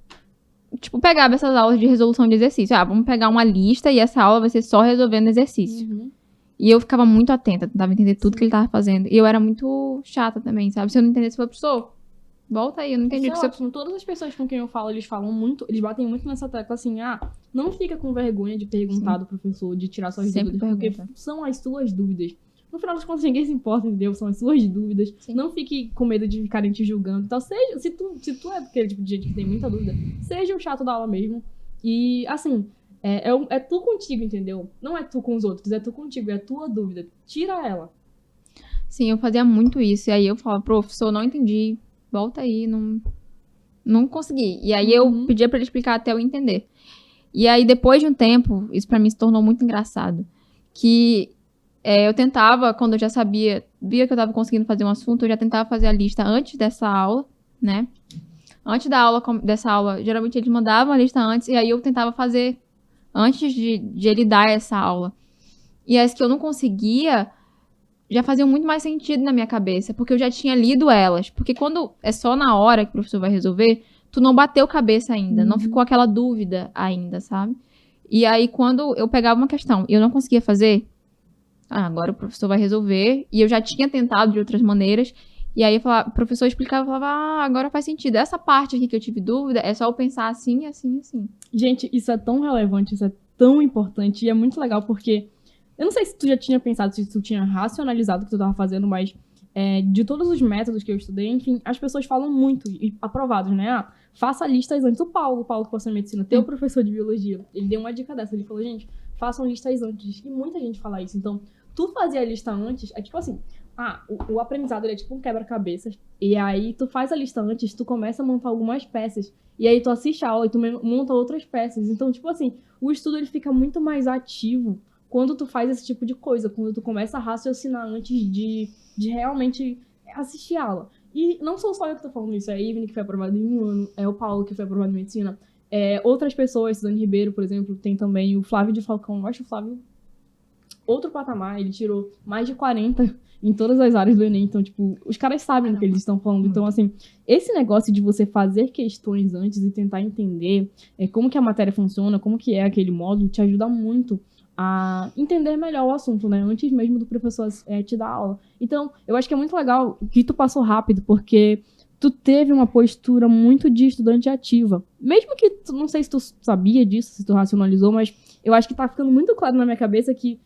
tipo, pegava essas aulas de resolução de exercício. Vamos pegar uma lista e essa aula vai ser só resolvendo exercício. Uhum. E eu ficava muito atenta, tentava entender tudo que ele tava fazendo. E eu era muito chata também, sabe? Se eu não entendesse, eu falei, professor, volta aí, eu não entendi o que você... Todas as pessoas com quem eu falo, eles falam muito, eles batem muito nessa tecla assim, não fica com vergonha de perguntar do professor, de tirar suas Sempre dúvidas, pergunta. Porque são as suas dúvidas. No final das contas, ninguém se importa, entendeu? São as suas dúvidas. Sim. Não fique com medo de ficarem te julgando. Então, se tu é aquele tipo de gente que tem muita dúvida, seja o chato da aula mesmo. E, assim, é tu contigo, entendeu? Não é tu com os outros, é tu contigo, é a tua dúvida. Tira ela. Sim, eu fazia muito isso. E aí eu falava, professor, não entendi. Volta aí, não consegui. E aí eu pedia pra ele explicar até eu entender. E aí, depois de um tempo, isso pra mim se tornou muito engraçado. Que eu tentava, quando eu já via que eu tava conseguindo fazer um assunto, eu já tentava fazer a lista antes dessa aula, né? Antes dessa aula, geralmente eles mandavam a lista antes, e aí eu tentava fazer antes de ele dar essa aula. E as que eu não conseguia já faziam muito mais sentido na minha cabeça, porque eu já tinha lido elas. Porque quando é só na hora que o professor vai resolver, tu não bateu cabeça ainda, não ficou aquela dúvida ainda, sabe? E aí, quando eu pegava uma questão e eu não conseguia fazer, agora o professor vai resolver, e eu já tinha tentado de outras maneiras, e aí o professor explicava e falava, agora faz sentido. Essa parte aqui que eu tive dúvida, é só eu pensar assim, assim, assim. Gente, isso é tão relevante, isso é tão importante, e é muito legal porque eu não sei se tu já tinha pensado, se tu tinha racionalizado o que tu tava fazendo, mas de todos os métodos que eu estudei, enfim, as pessoas falam muito, e aprovados, né? Faça listas antes. O Paulo que passou em medicina, teu professor de biologia, ele deu uma dica dessa, ele falou, gente, façam listas antes. E muita gente fala isso. Então, tu fazia a lista antes, é tipo assim, o aprendizado ele é tipo um quebra-cabeças, e aí tu faz a lista antes, tu começa a montar algumas peças, e aí tu assiste a aula e tu monta outras peças. Então, tipo assim, o estudo ele fica muito mais ativo quando tu faz esse tipo de coisa, quando tu começa a raciocinar antes de realmente assistir a aula. E não sou só eu que tô falando isso, é a Ivne, que foi aprovada em 1 ano, é o Paulo, que foi aprovado em medicina, outras pessoas, Suzane Ribeiro, por exemplo, tem também o Flávio de Falcão, eu acho o Flávio outro patamar, ele tirou mais de 40 em todas as áreas do Enem, então, tipo, os caras sabem do que eles estão falando. Então, assim, esse negócio de você fazer questões antes e tentar entender como que a matéria funciona, como que é aquele módulo, te ajuda muito a entender melhor o assunto, né? Antes mesmo do professor te dar aula. Então, eu acho que é muito legal que tu passou rápido, porque tu teve uma postura muito de estudante ativa. Mesmo que, não sei se tu sabia disso, se tu racionalizou, mas eu acho que tá ficando muito claro na minha cabeça que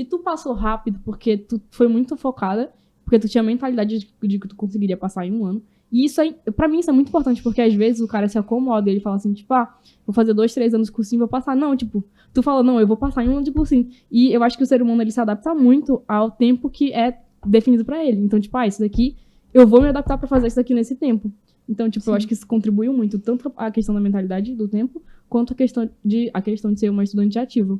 tu passou rápido porque tu foi muito focada, porque tu tinha a mentalidade de que tu conseguiria passar em 1 ano. E isso aí, pra mim, isso é muito importante, porque às vezes o cara se acomoda, ele fala assim, tipo, vou fazer 2, 3 anos de cursinho, vou passar. Não, tipo, tu fala, não, eu vou passar em 1 ano de cursinho. E eu acho que o ser humano, ele se adapta muito ao tempo que é definido pra ele. Então, tipo, isso daqui, eu vou me adaptar pra fazer isso daqui nesse tempo. Então, tipo, eu acho que isso contribuiu muito, tanto a questão da mentalidade do tempo, quanto a questão de ser uma estudante ativa.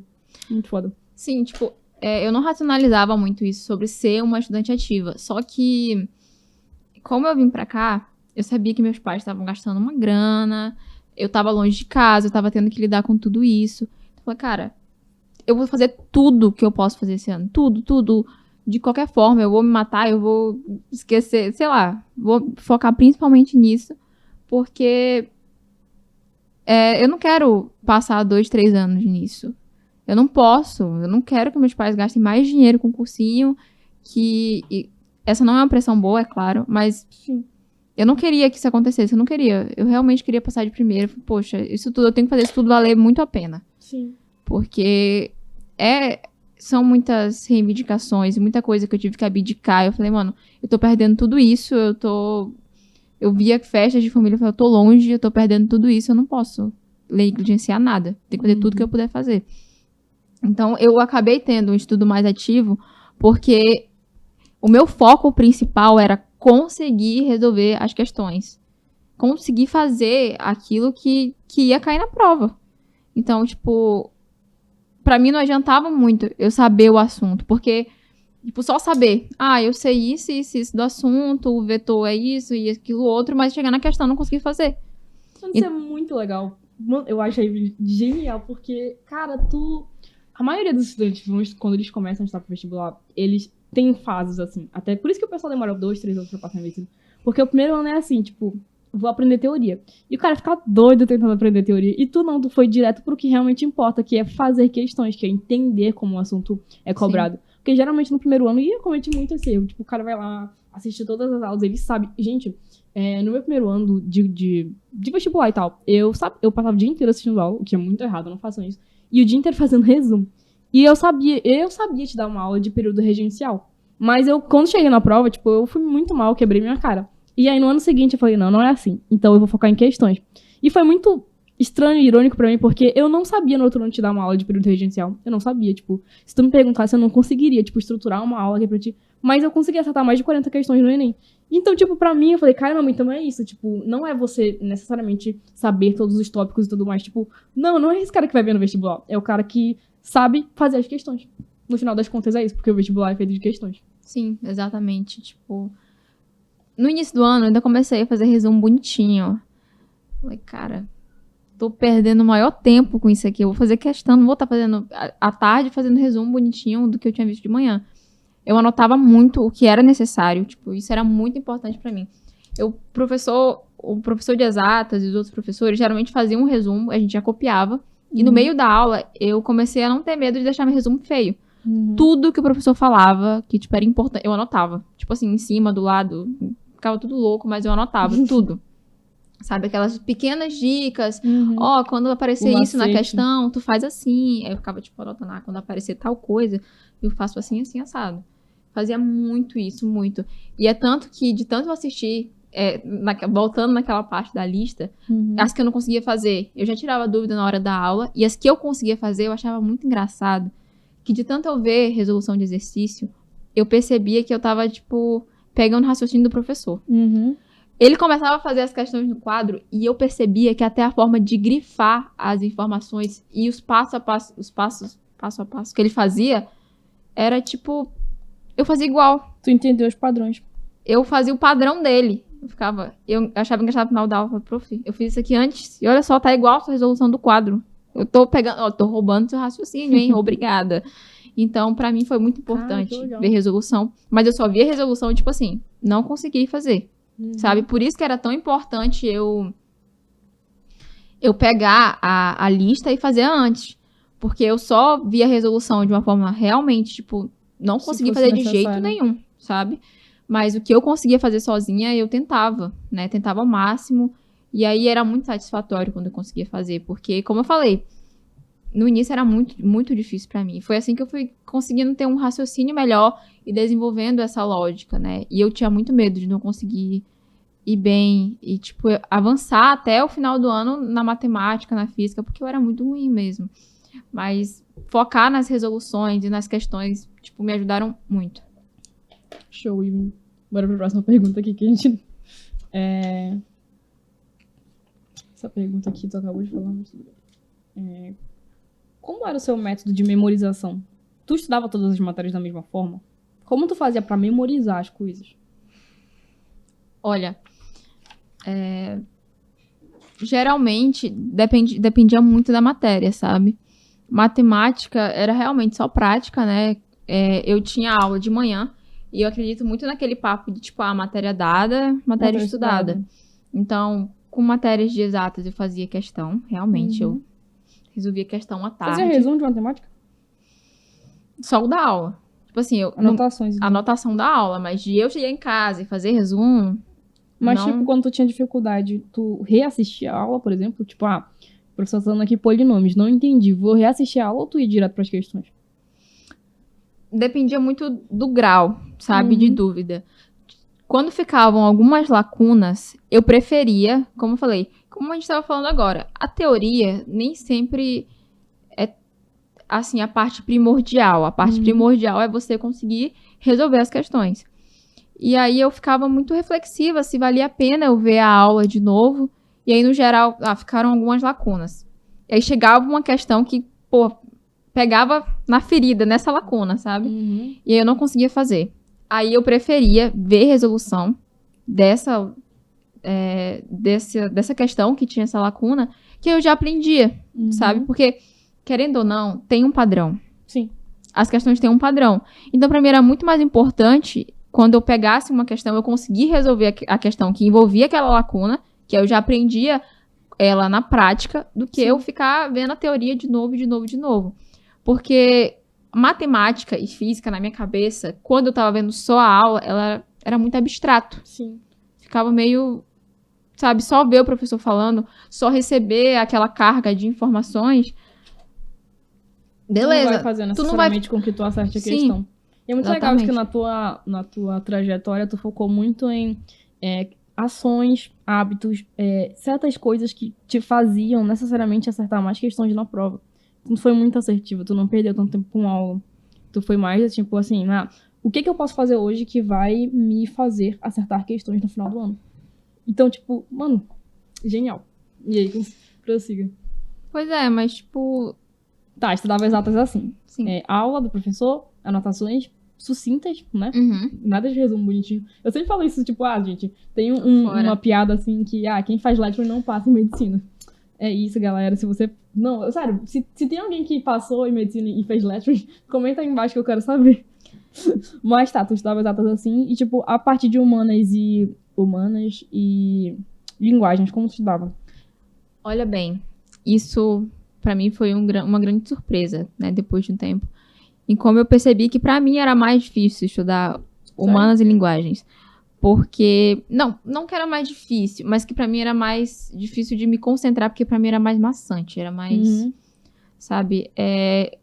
Muito foda. Sim, tipo, eu não racionalizava muito isso sobre ser uma estudante ativa. Só que, como eu vim pra cá, eu sabia que meus pais estavam gastando uma grana, eu tava longe de casa, eu tava tendo que lidar com tudo isso. Eu falei, cara, eu vou fazer tudo que eu posso fazer esse ano. Tudo, tudo. De qualquer forma, eu vou me matar, eu vou esquecer, sei lá. Vou focar principalmente nisso, porque eu não quero passar 2, 3 anos nisso. Eu não posso, eu não quero que meus pais gastem mais dinheiro com cursinho, essa não é uma pressão boa, é claro, mas sim, eu não queria que isso acontecesse, eu não queria. Eu realmente queria passar de primeiro. Poxa, isso tudo, eu tenho que fazer isso tudo valer muito a pena. Sim. Porque são muitas reivindicações, muita coisa que eu tive que abdicar. Eu falei, mano, eu tô perdendo tudo isso, eu via festas de família, eu falei, eu tô longe, eu tô perdendo tudo isso, eu não posso negligenciar nada. Tem que fazer tudo que eu puder fazer. Então, eu acabei tendo um estudo mais ativo, porque o meu foco principal era conseguir resolver as questões. Conseguir fazer aquilo que ia cair na prova. Então, tipo, pra mim não adiantava muito eu saber o assunto, porque, tipo, só saber, eu sei isso do assunto, o vetor é isso e aquilo outro, mas chegar na questão eu não consegui fazer. Isso é muito legal. Eu acho genial, porque, cara, a maioria dos estudantes, quando eles começam a estudar pro vestibular, eles têm fases, assim. Até por isso que o pessoal demora 2, 3 anos pra passar em medicina. Porque o primeiro ano é assim, tipo, vou aprender teoria. E o cara fica doido tentando aprender teoria. E tu foi direto pro que realmente importa, que é fazer questões, que é entender como o assunto é cobrado. Sim. Porque geralmente no primeiro ano, eu cometi muito esse erro. Tipo, o cara vai lá, assiste todas as aulas, ele sabe. Gente, no meu primeiro ano de vestibular e tal, eu passava o dia inteiro assistindo aula, o que é muito errado, não façam isso. E o dia inteiro fazendo resumo. E eu sabia te dar uma aula de período regencial. Mas quando cheguei na prova, tipo, eu fui muito mal, quebrei minha cara. E aí, no ano seguinte, eu falei, não é assim. Então, eu vou focar em questões. E foi muito estranho e irônico pra mim, porque eu não sabia no outro ano te dar uma aula de período regencial. Eu não sabia, tipo, se tu me perguntasse, eu não conseguiria, tipo, estruturar uma aula aqui pra ti. Mas eu consegui acertar mais de 40 questões no Enem. Então, tipo, pra mim, eu falei, caramba, então é isso. Tipo, não é você necessariamente saber todos os tópicos e tudo mais. Tipo, não é esse cara que vai ver no vestibular. É o cara que sabe fazer as questões. No final das contas é isso, porque o vestibular é feito de questões. Sim, exatamente. Tipo, no início do ano, eu ainda comecei a fazer resumo bonitinho. Falei, cara, tô perdendo o maior tempo com isso aqui. Eu vou fazer questão, não vou estar fazendo à tarde, fazendo resumo bonitinho do que eu tinha visto de manhã. Eu anotava muito o que era necessário, tipo, isso era muito importante pra mim. O professor de exatas e os outros professores geralmente faziam um resumo, a gente já copiava, e no meio da aula eu comecei a não ter medo de deixar meu resumo feio. Tudo que o professor falava, que tipo, era importante, eu anotava. Tipo assim, em cima, do lado, ficava tudo louco, mas eu anotava tudo. Sabe, aquelas pequenas dicas. Ó, quando aparecer isso na questão, tu faz assim. Aí eu ficava, tipo, anotando, quando aparecer tal coisa, eu faço assim, assim, assado. Fazia muito isso, muito. E é tanto que, de tanto eu assistir, voltando naquela parte da lista, as que eu não conseguia fazer, eu já tirava dúvida na hora da aula. E as que eu conseguia fazer, eu achava muito engraçado. Que de tanto eu ver resolução de exercício, eu percebia que eu tava, tipo, pegando o raciocínio do professor. Ele começava a fazer as questões no quadro e eu percebia que até a forma de grifar as informações e os passo a passo que ele fazia, era tipo, eu fazia igual. Tu entendeu os padrões. Eu fazia o padrão dele. Eu achava engraçado no final da aula, prof, eu fiz isso aqui antes e olha só, tá igual a sua resolução do quadro. Eu tô tô roubando seu raciocínio, hein? Obrigada. Então, pra mim foi muito importante ver resolução. Mas eu só via resolução, tipo assim, não consegui fazer. Sabe? Por isso que era tão importante eu pegar a lista e fazer antes. Porque eu só via a resolução de uma forma realmente, tipo, não consegui fazer de jeito nenhum, sabe? Mas o que eu conseguia fazer sozinha, eu tentava, né? Tentava ao máximo. E aí era muito satisfatório quando eu conseguia fazer. Porque, como eu falei, no início era muito, muito difícil pra mim. Foi assim que eu fui conseguindo ter um raciocínio melhor e desenvolvendo essa lógica, né? E eu tinha muito medo de não conseguir ir bem e, tipo, avançar até o final do ano na matemática, na física, porque eu era muito ruim mesmo. Mas focar nas resoluções e nas questões, tipo, me ajudaram muito. Show, Ivan. Bora pra próxima pergunta aqui que a gente... Essa pergunta aqui tu acabou de falar, mas tudo bem. Como era o seu método de memorização? Tu estudava todas as matérias da mesma forma? Como tu fazia pra memorizar as coisas? Olha, geralmente dependia muito da matéria, sabe? Matemática era realmente só prática, né? Eu tinha aula de manhã e eu acredito muito naquele papo de, tipo, a matéria dada, matéria estudada. Então, com matérias de exatas eu fazia questão, realmente, eu resolvia questão à tarde. Fazia resumo de matemática? Só o da aula. Tipo assim, Anotações. Anotação da aula, mas de eu chegar em casa e fazer resumo... Mas, tipo, quando tu tinha dificuldade, tu reassistia a aula, por exemplo? Tipo, o professor tá dando aqui polinômios, não entendi, vou reassistir a aula ou tu ia direto pras questões? Dependia muito do grau, sabe, de dúvida. Quando ficavam algumas lacunas, eu preferia, como eu falei, como a gente estava falando agora, a teoria nem sempre é, assim, a parte primordial. A parte primordial é você conseguir resolver as questões. E aí eu ficava muito reflexiva se valia a pena eu ver a aula de novo. E aí, no geral, ficaram algumas lacunas. E aí chegava uma questão que, pegava na ferida, nessa lacuna, sabe? E aí eu não conseguia fazer. Aí eu preferia ver resolução dessa questão que tinha essa lacuna, que eu já aprendia, sabe? Porque, querendo ou não, tem um padrão. Sim. As questões têm um padrão. Então, pra mim, era muito mais importante, quando eu pegasse uma questão, eu conseguir resolver a questão que envolvia aquela lacuna, que eu já aprendia ela na prática, do que eu ficar vendo a teoria de novo, de novo, de novo. Porque matemática e física, na minha cabeça, quando eu tava vendo só a aula, ela era muito abstrato. Sim. Ficava meio, sabe, só ver o professor falando, só receber aquela carga de informações. Beleza. Tu não vai fazer necessariamente com que tu acerte a questão. E é muito legal que na tua trajetória tu focou muito em ações, hábitos, certas coisas que te faziam necessariamente acertar mais questões na prova. Tu não foi muito assertiva, tu não perdeu tanto tempo com aula. Tu foi mais, tipo assim, o que eu posso fazer hoje que vai me fazer acertar questões no final do ano? Então, tipo, mano, genial. E aí, prossiga. Pois é, mas tipo... Tá, estudava exatas assim. Sim. Aula do professor, anotações sucintas, né? Nada de resumo bonitinho. Eu sempre falo isso, tipo, gente, tem uma piada assim que, quem faz letras não passa em medicina. É isso, galera. Se você... Não, sério, se tem alguém que passou em medicina e fez letras, comenta aí embaixo que eu quero saber. Mas tá, tu estudava exatas assim. E, tipo, a parte de humanas e linguagens, como tu estudava? Olha bem, isso pra mim foi uma grande surpresa, né? Depois de um tempo. Em como eu percebi que pra mim era mais difícil estudar humanas e linguagens. Porque, não que era mais difícil, mas que pra mim era mais difícil de me concentrar, porque pra mim era mais maçante, era mais, sabe?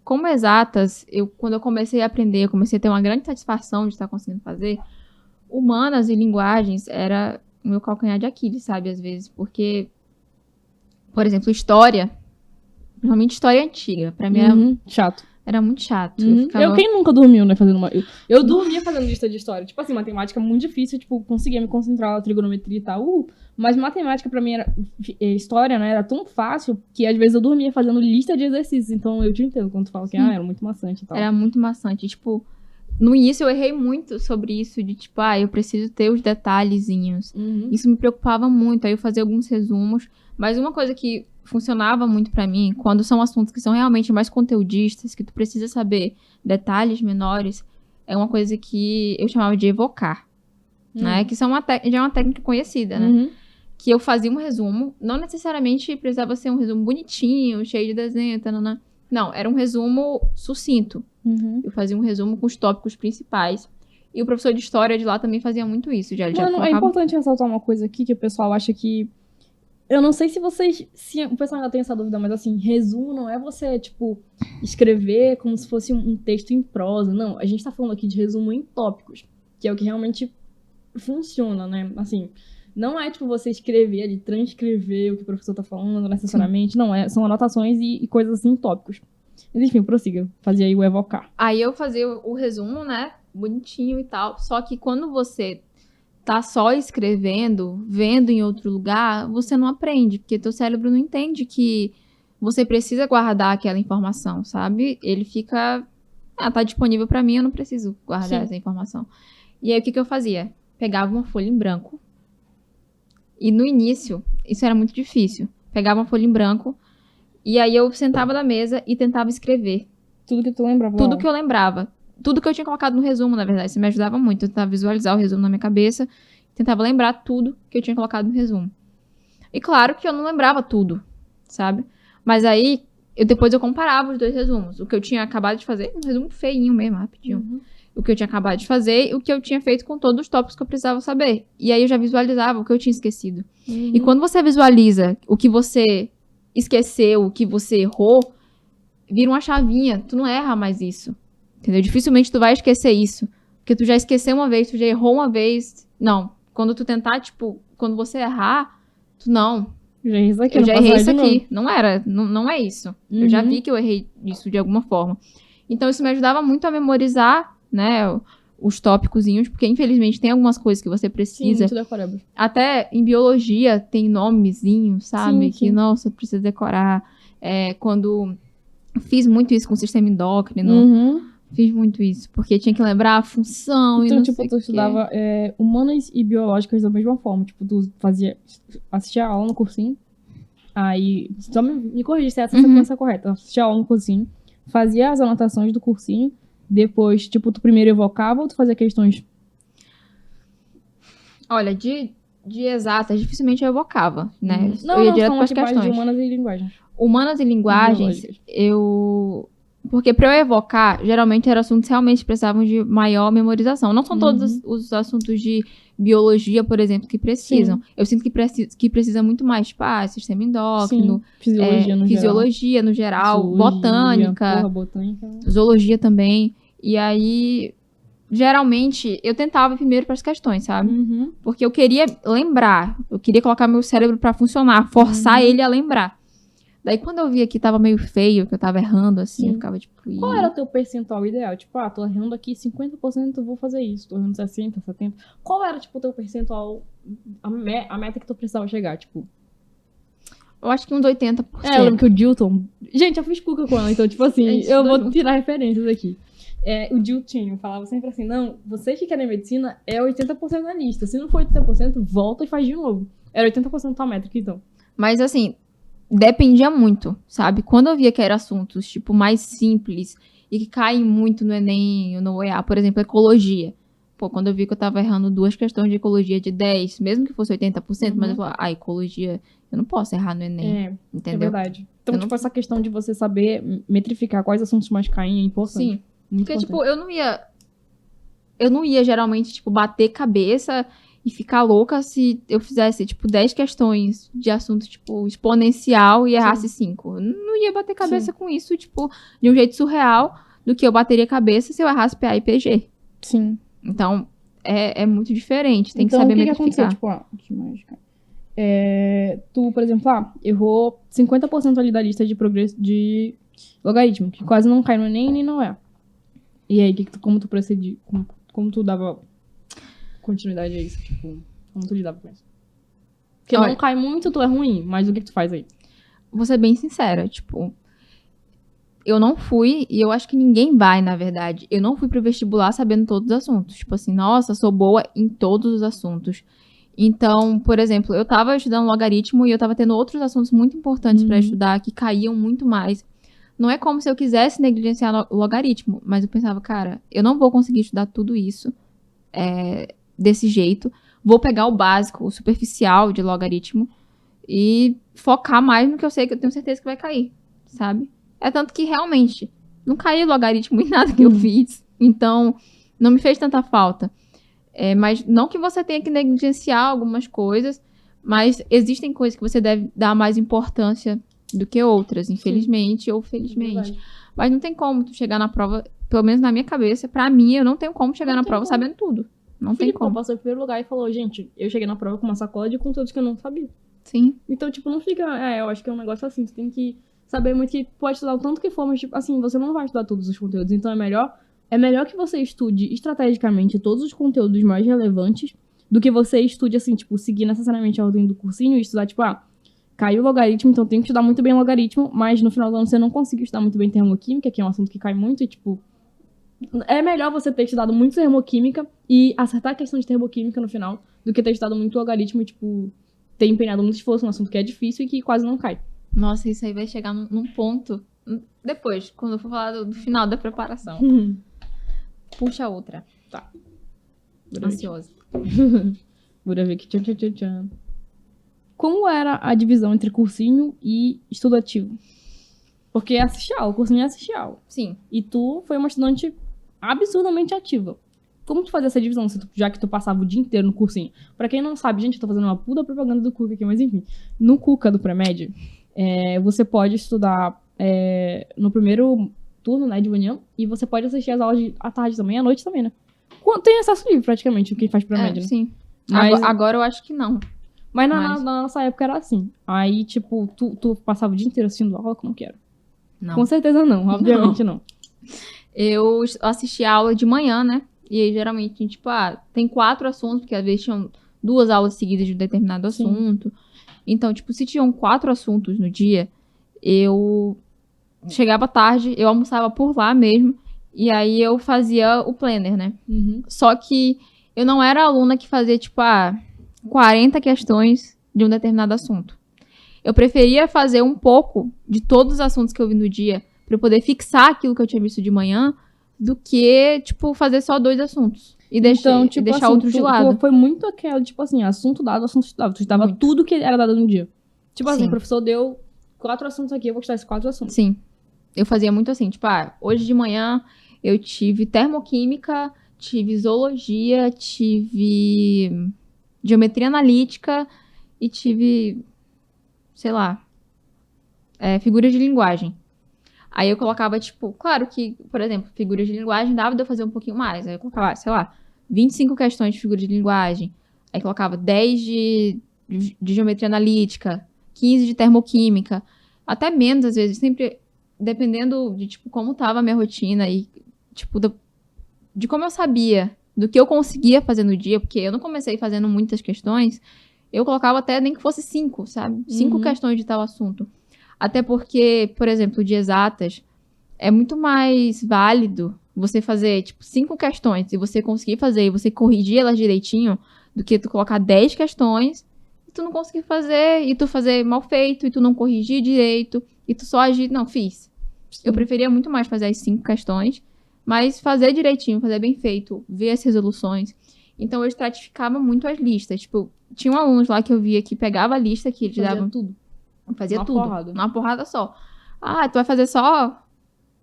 Como exatas, quando eu comecei a aprender, eu comecei a ter uma grande satisfação de estar conseguindo fazer, humanas e linguagens era o meu calcanhar de Aquiles, sabe? Às vezes, porque, por exemplo, história, principalmente história antiga, pra mim era chato. Era muito chato. Quem nunca dormiu, né, fazendo uma... Eu dormia fazendo lista de história. Tipo assim, matemática é muito difícil, tipo, conseguia me concentrar na trigonometria e tal. Mas matemática pra mim era... História, né, era tão fácil que às vezes eu dormia fazendo lista de exercícios. Então eu te entendo quando tu fala que era muito maçante e tal. Era muito maçante. Tipo, no início eu errei muito sobre isso de tipo, eu preciso ter os detalhezinhos. Isso me preocupava muito. Aí eu fazia alguns resumos. Mas uma coisa que funcionava muito pra mim, quando são assuntos que são realmente mais conteudistas, que tu precisa saber detalhes menores, é uma coisa que eu chamava de evocar, né? Que já é uma técnica conhecida, né? Que eu fazia um resumo, não necessariamente precisava ser um resumo bonitinho, cheio de desenho, tanana. Não, era um resumo sucinto. Eu fazia um resumo com os tópicos principais. E o professor de história de lá também fazia muito isso. Mano, é importante ressaltar uma coisa aqui que o pessoal acha que... Eu não sei se o pessoal ainda tem essa dúvida, mas assim, resumo não é você, tipo, escrever como se fosse um texto em prosa. Não, a gente tá falando aqui de resumo em tópicos, que é o que realmente funciona, né? Assim, não é tipo você escrever ali, transcrever o que o professor tá falando necessariamente. Não, são anotações e coisas assim em tópicos. Mas enfim, prossiga. Fazia aí o evocar. Aí eu fazia o resumo, né? Bonitinho e tal. Só que quando você tá só escrevendo, vendo em outro lugar, você não aprende, porque teu cérebro não entende que você precisa guardar aquela informação, sabe? Ele fica, tá disponível pra mim, eu não preciso guardar essa informação. E aí o que eu fazia? Pegava uma folha em branco, e no início, isso era muito difícil, pegava uma folha em branco, e aí eu sentava na mesa e tentava escrever. Tudo que tu lembrava? Tudo que eu lembrava. Tudo que eu tinha colocado no resumo, na verdade. Isso me ajudava muito. Eu tentava visualizar o resumo na minha cabeça. Tentava lembrar tudo que eu tinha colocado no resumo. E claro que eu não lembrava tudo, sabe? Mas aí, depois eu comparava os dois resumos. O que eu tinha acabado de fazer, um resumo feinho mesmo, rapidinho. O que eu tinha acabado de fazer e o que eu tinha feito com todos os tópicos que eu precisava saber. E aí eu já visualizava o que eu tinha esquecido. E quando você visualiza o que você esqueceu, o que você errou, vira uma chavinha. Tu não erra mais isso. Entendeu? Dificilmente tu vai esquecer isso. Porque tu já esqueceu uma vez, tu já errou uma vez. Não. Quando tu tentar, tipo, quando você errar, tu não. Já errei isso aqui. Eu já errei isso aqui. Não é isso. Eu já vi que eu errei isso de alguma forma. Então isso me ajudava muito a memorizar, né, os tópicozinhos, porque infelizmente tem algumas coisas que você precisa. Sim, decoreba. Até em biologia tem nomezinho, sabe? Que, nossa, precisa decorar. Quando fiz muito isso com o sistema endócrino. Fiz muito isso, porque tinha que lembrar a função então, e não tipo, sei tu estudava humanas e biológicas da mesma forma. Tipo, tu assistia a aula no cursinho, aí, só me corrija se essa sequência é correta. Assistia a aula no cursinho, fazia as anotações do cursinho, depois, tipo, tu primeiro evocava ou tu fazia questões? Olha, de exatas, dificilmente eu evocava, né? Não, eu ia direto para as questões. questões. De humanas e linguagens. Humanas e linguagens, porque para eu evocar, geralmente eram assuntos que realmente precisavam de maior memorização. Não são todos os assuntos de biologia, por exemplo, que precisam. Sim. Eu sinto que precisa muito mais, tipo, sistema endócrino, fisiologia no geral, botânica, zoologia também. E aí, geralmente, eu tentava primeiro para as questões, sabe? Porque eu queria lembrar, eu queria colocar meu cérebro para funcionar, forçar ele a lembrar. Daí, quando eu via que tava meio feio, que eu tava errando, assim, eu ficava, tipo... Qual era o teu percentual ideal? Tipo, tô errando aqui 50%, eu vou fazer isso. Tô errando 60%, 70%. Qual era, tipo, o teu percentual, a meta que tu precisava chegar, tipo? Eu acho que uns 80%. Eu lembro que o Dilton... Gente, eu fiz cuca com ela, então, tipo assim, eu vou tirar referências aqui. O Dilton falava sempre assim, não, vocês que querem medicina, é 80% na lista. Se não for 80%, volta e faz de novo. Era 80% da tua métrica, então. Mas, assim... dependia muito, sabe? Quando eu via que eram assuntos, tipo, mais simples e que caem muito no Enem ou no OEA, por exemplo, ecologia. Pô, quando eu vi que eu tava errando 2 questões de ecologia de 10, mesmo que fosse 80%, mas eu falava, ecologia, eu não posso errar no Enem, entendeu? É verdade. Então, tipo, essa questão de você saber metrificar quais assuntos mais caem é importante. Sim. Muito Porque, importante. tipo, eu não ia geralmente, tipo, bater cabeça e ficar louca se eu fizesse, tipo, 10 questões de assunto, tipo, exponencial e errasse 5. Eu não ia bater cabeça com isso, tipo, de um jeito surreal do que eu bateria cabeça se eu errasse PA e PG. Sim. Então, é muito diferente. Tem então, que saber o que metrificar. Que aconteceu? Tipo, que mágica. Tu, por exemplo, errou 50% ali da lista de progresso de logaritmo, que quase não cai no Enem nem não é. E aí, como tu procediu? Como tu dava continuidade a isso? Tipo, como tu lidava com isso? Porque não cai muito, tu é ruim, mas o que tu faz aí? Vou ser bem sincera, tipo, eu não fui, e eu acho que ninguém vai, na verdade. Eu não fui pro vestibular sabendo todos os assuntos. Tipo assim, nossa, sou boa em todos os assuntos. Então, por exemplo, eu tava estudando logaritmo e eu tava tendo outros assuntos muito importantes pra estudar, que caíam muito mais. Não é como se eu quisesse negligenciar o logaritmo, mas eu pensava, cara, eu não vou conseguir estudar tudo isso desse jeito. Vou pegar o básico, o superficial de logaritmo e focar mais no que eu sei, que eu tenho certeza que vai cair, sabe? É tanto que, realmente, não caiu logaritmo em nada que eu fiz. Então, não me fez tanta falta. Mas não que você tenha que negligenciar algumas coisas, mas existem coisas que você deve dar mais importância do que outras, infelizmente ou felizmente. Mas não tem como tu chegar na prova, pelo menos na minha cabeça, pra mim, eu não tenho como chegar na prova sabendo tudo. Não tem como. Passou em primeiro lugar e falou, gente, eu cheguei na prova com uma sacola de conteúdos que eu não sabia. Sim. Então, tipo, não fica... eu acho que é um negócio assim, você tem que saber muito que pode estudar o tanto que for, mas, tipo, assim, você não vai estudar todos os conteúdos. Então, é melhor que você estude estrategicamente todos os conteúdos mais relevantes do que você estude, assim, tipo, seguir necessariamente a ordem do cursinho e estudar, tipo, caiu o logaritmo, então tem que estudar muito bem o logaritmo, mas no final do ano você não conseguiu estudar muito bem termoquímica, que é um assunto que cai muito, e, tipo, é melhor você ter estudado muito termoquímica e acertar a questão de termoquímica no final do que ter estudado muito logaritmo e, tipo, ter empenhado muito esforço num assunto que é difícil e que quase não cai. Nossa, isso aí vai chegar num ponto depois, quando eu for falar do final da preparação. Puxa outra. Tá. Ansiosa. Bora ver aqui. Tchan. Como era a divisão entre cursinho e estudo ativo? Porque é assistir aula, o cursinho é assistir aula. Sim. E tu foi uma estudante absurdamente ativa. Como tu fazia essa divisão, já que tu passava o dia inteiro no cursinho? Pra quem não sabe, gente, eu tô fazendo uma puta propaganda do Cuca aqui, mas enfim. No Cuca do pré-médio, você pode estudar no primeiro turno, né, de manhã, e você pode assistir as aulas à tarde também, à noite também, né? Tem acesso livre, praticamente, quem faz pré-médio, né? Sim. Mas, agora eu acho que não. Mas na nossa época era assim. Aí, tipo, tu passava o dia inteiro assistindo aula, como que era? Não. Com certeza não, obviamente não. Eu assisti a aula de manhã, né? E aí, geralmente, tipo, tem 4 assuntos, porque às vezes tinham 2 aulas seguidas de um determinado assunto. Então, tipo, se tinham 4 assuntos no dia, eu chegava tarde, eu almoçava por lá mesmo, e aí eu fazia o planner, né? Uhum. Só que eu não era aluna que fazia, tipo, 40 questões de um determinado assunto. Eu preferia fazer um pouco de todos os assuntos que eu vi no dia pra eu poder fixar aquilo que eu tinha visto de manhã do que, tipo, fazer só 2 assuntos. E deixar assim, outros de lado. Foi muito aquela, tipo assim, assunto dado, assunto estudado. Tu estudava muito. Tudo que era dado no dia. Tipo assim, Sim. o professor deu 4 assuntos aqui, eu vou estudar esses 4 assuntos. Sim. Eu fazia muito assim, tipo, hoje de manhã eu tive termoquímica, tive zoologia, tive geometria analítica e tive, sei lá, figuras de linguagem. Aí eu colocava, tipo, claro que, por exemplo, figuras de linguagem dava de eu fazer um pouquinho mais. Aí eu colocava, sei lá, 25 questões de figuras de linguagem. Aí colocava 10 de geometria analítica, 15 de termoquímica, até menos às vezes, sempre dependendo de, tipo, como tava a minha rotina e, tipo, de como eu sabia do que eu conseguia fazer no dia, porque eu não comecei fazendo muitas questões, eu colocava até nem que fosse 5, sabe? 5 questões de tal assunto. Até porque, por exemplo, de exatas, é muito mais válido você fazer, tipo, 5 questões e você conseguir fazer e você corrigir elas direitinho do que tu colocar 10 questões e tu não conseguir fazer, e tu fazer mal feito, e tu não corrigir direito, e tu só agir, não, fiz. Sim. Eu preferia muito mais fazer as 5 questões, mas fazer direitinho, fazer bem feito, ver as resoluções. Então, eu estratificava muito as listas. Tipo, tinha alunos lá que eu via que pegava a lista que eles davam... tudo. Fazia Uma tudo. porrada. Numa porrada só. Ah, tu vai fazer só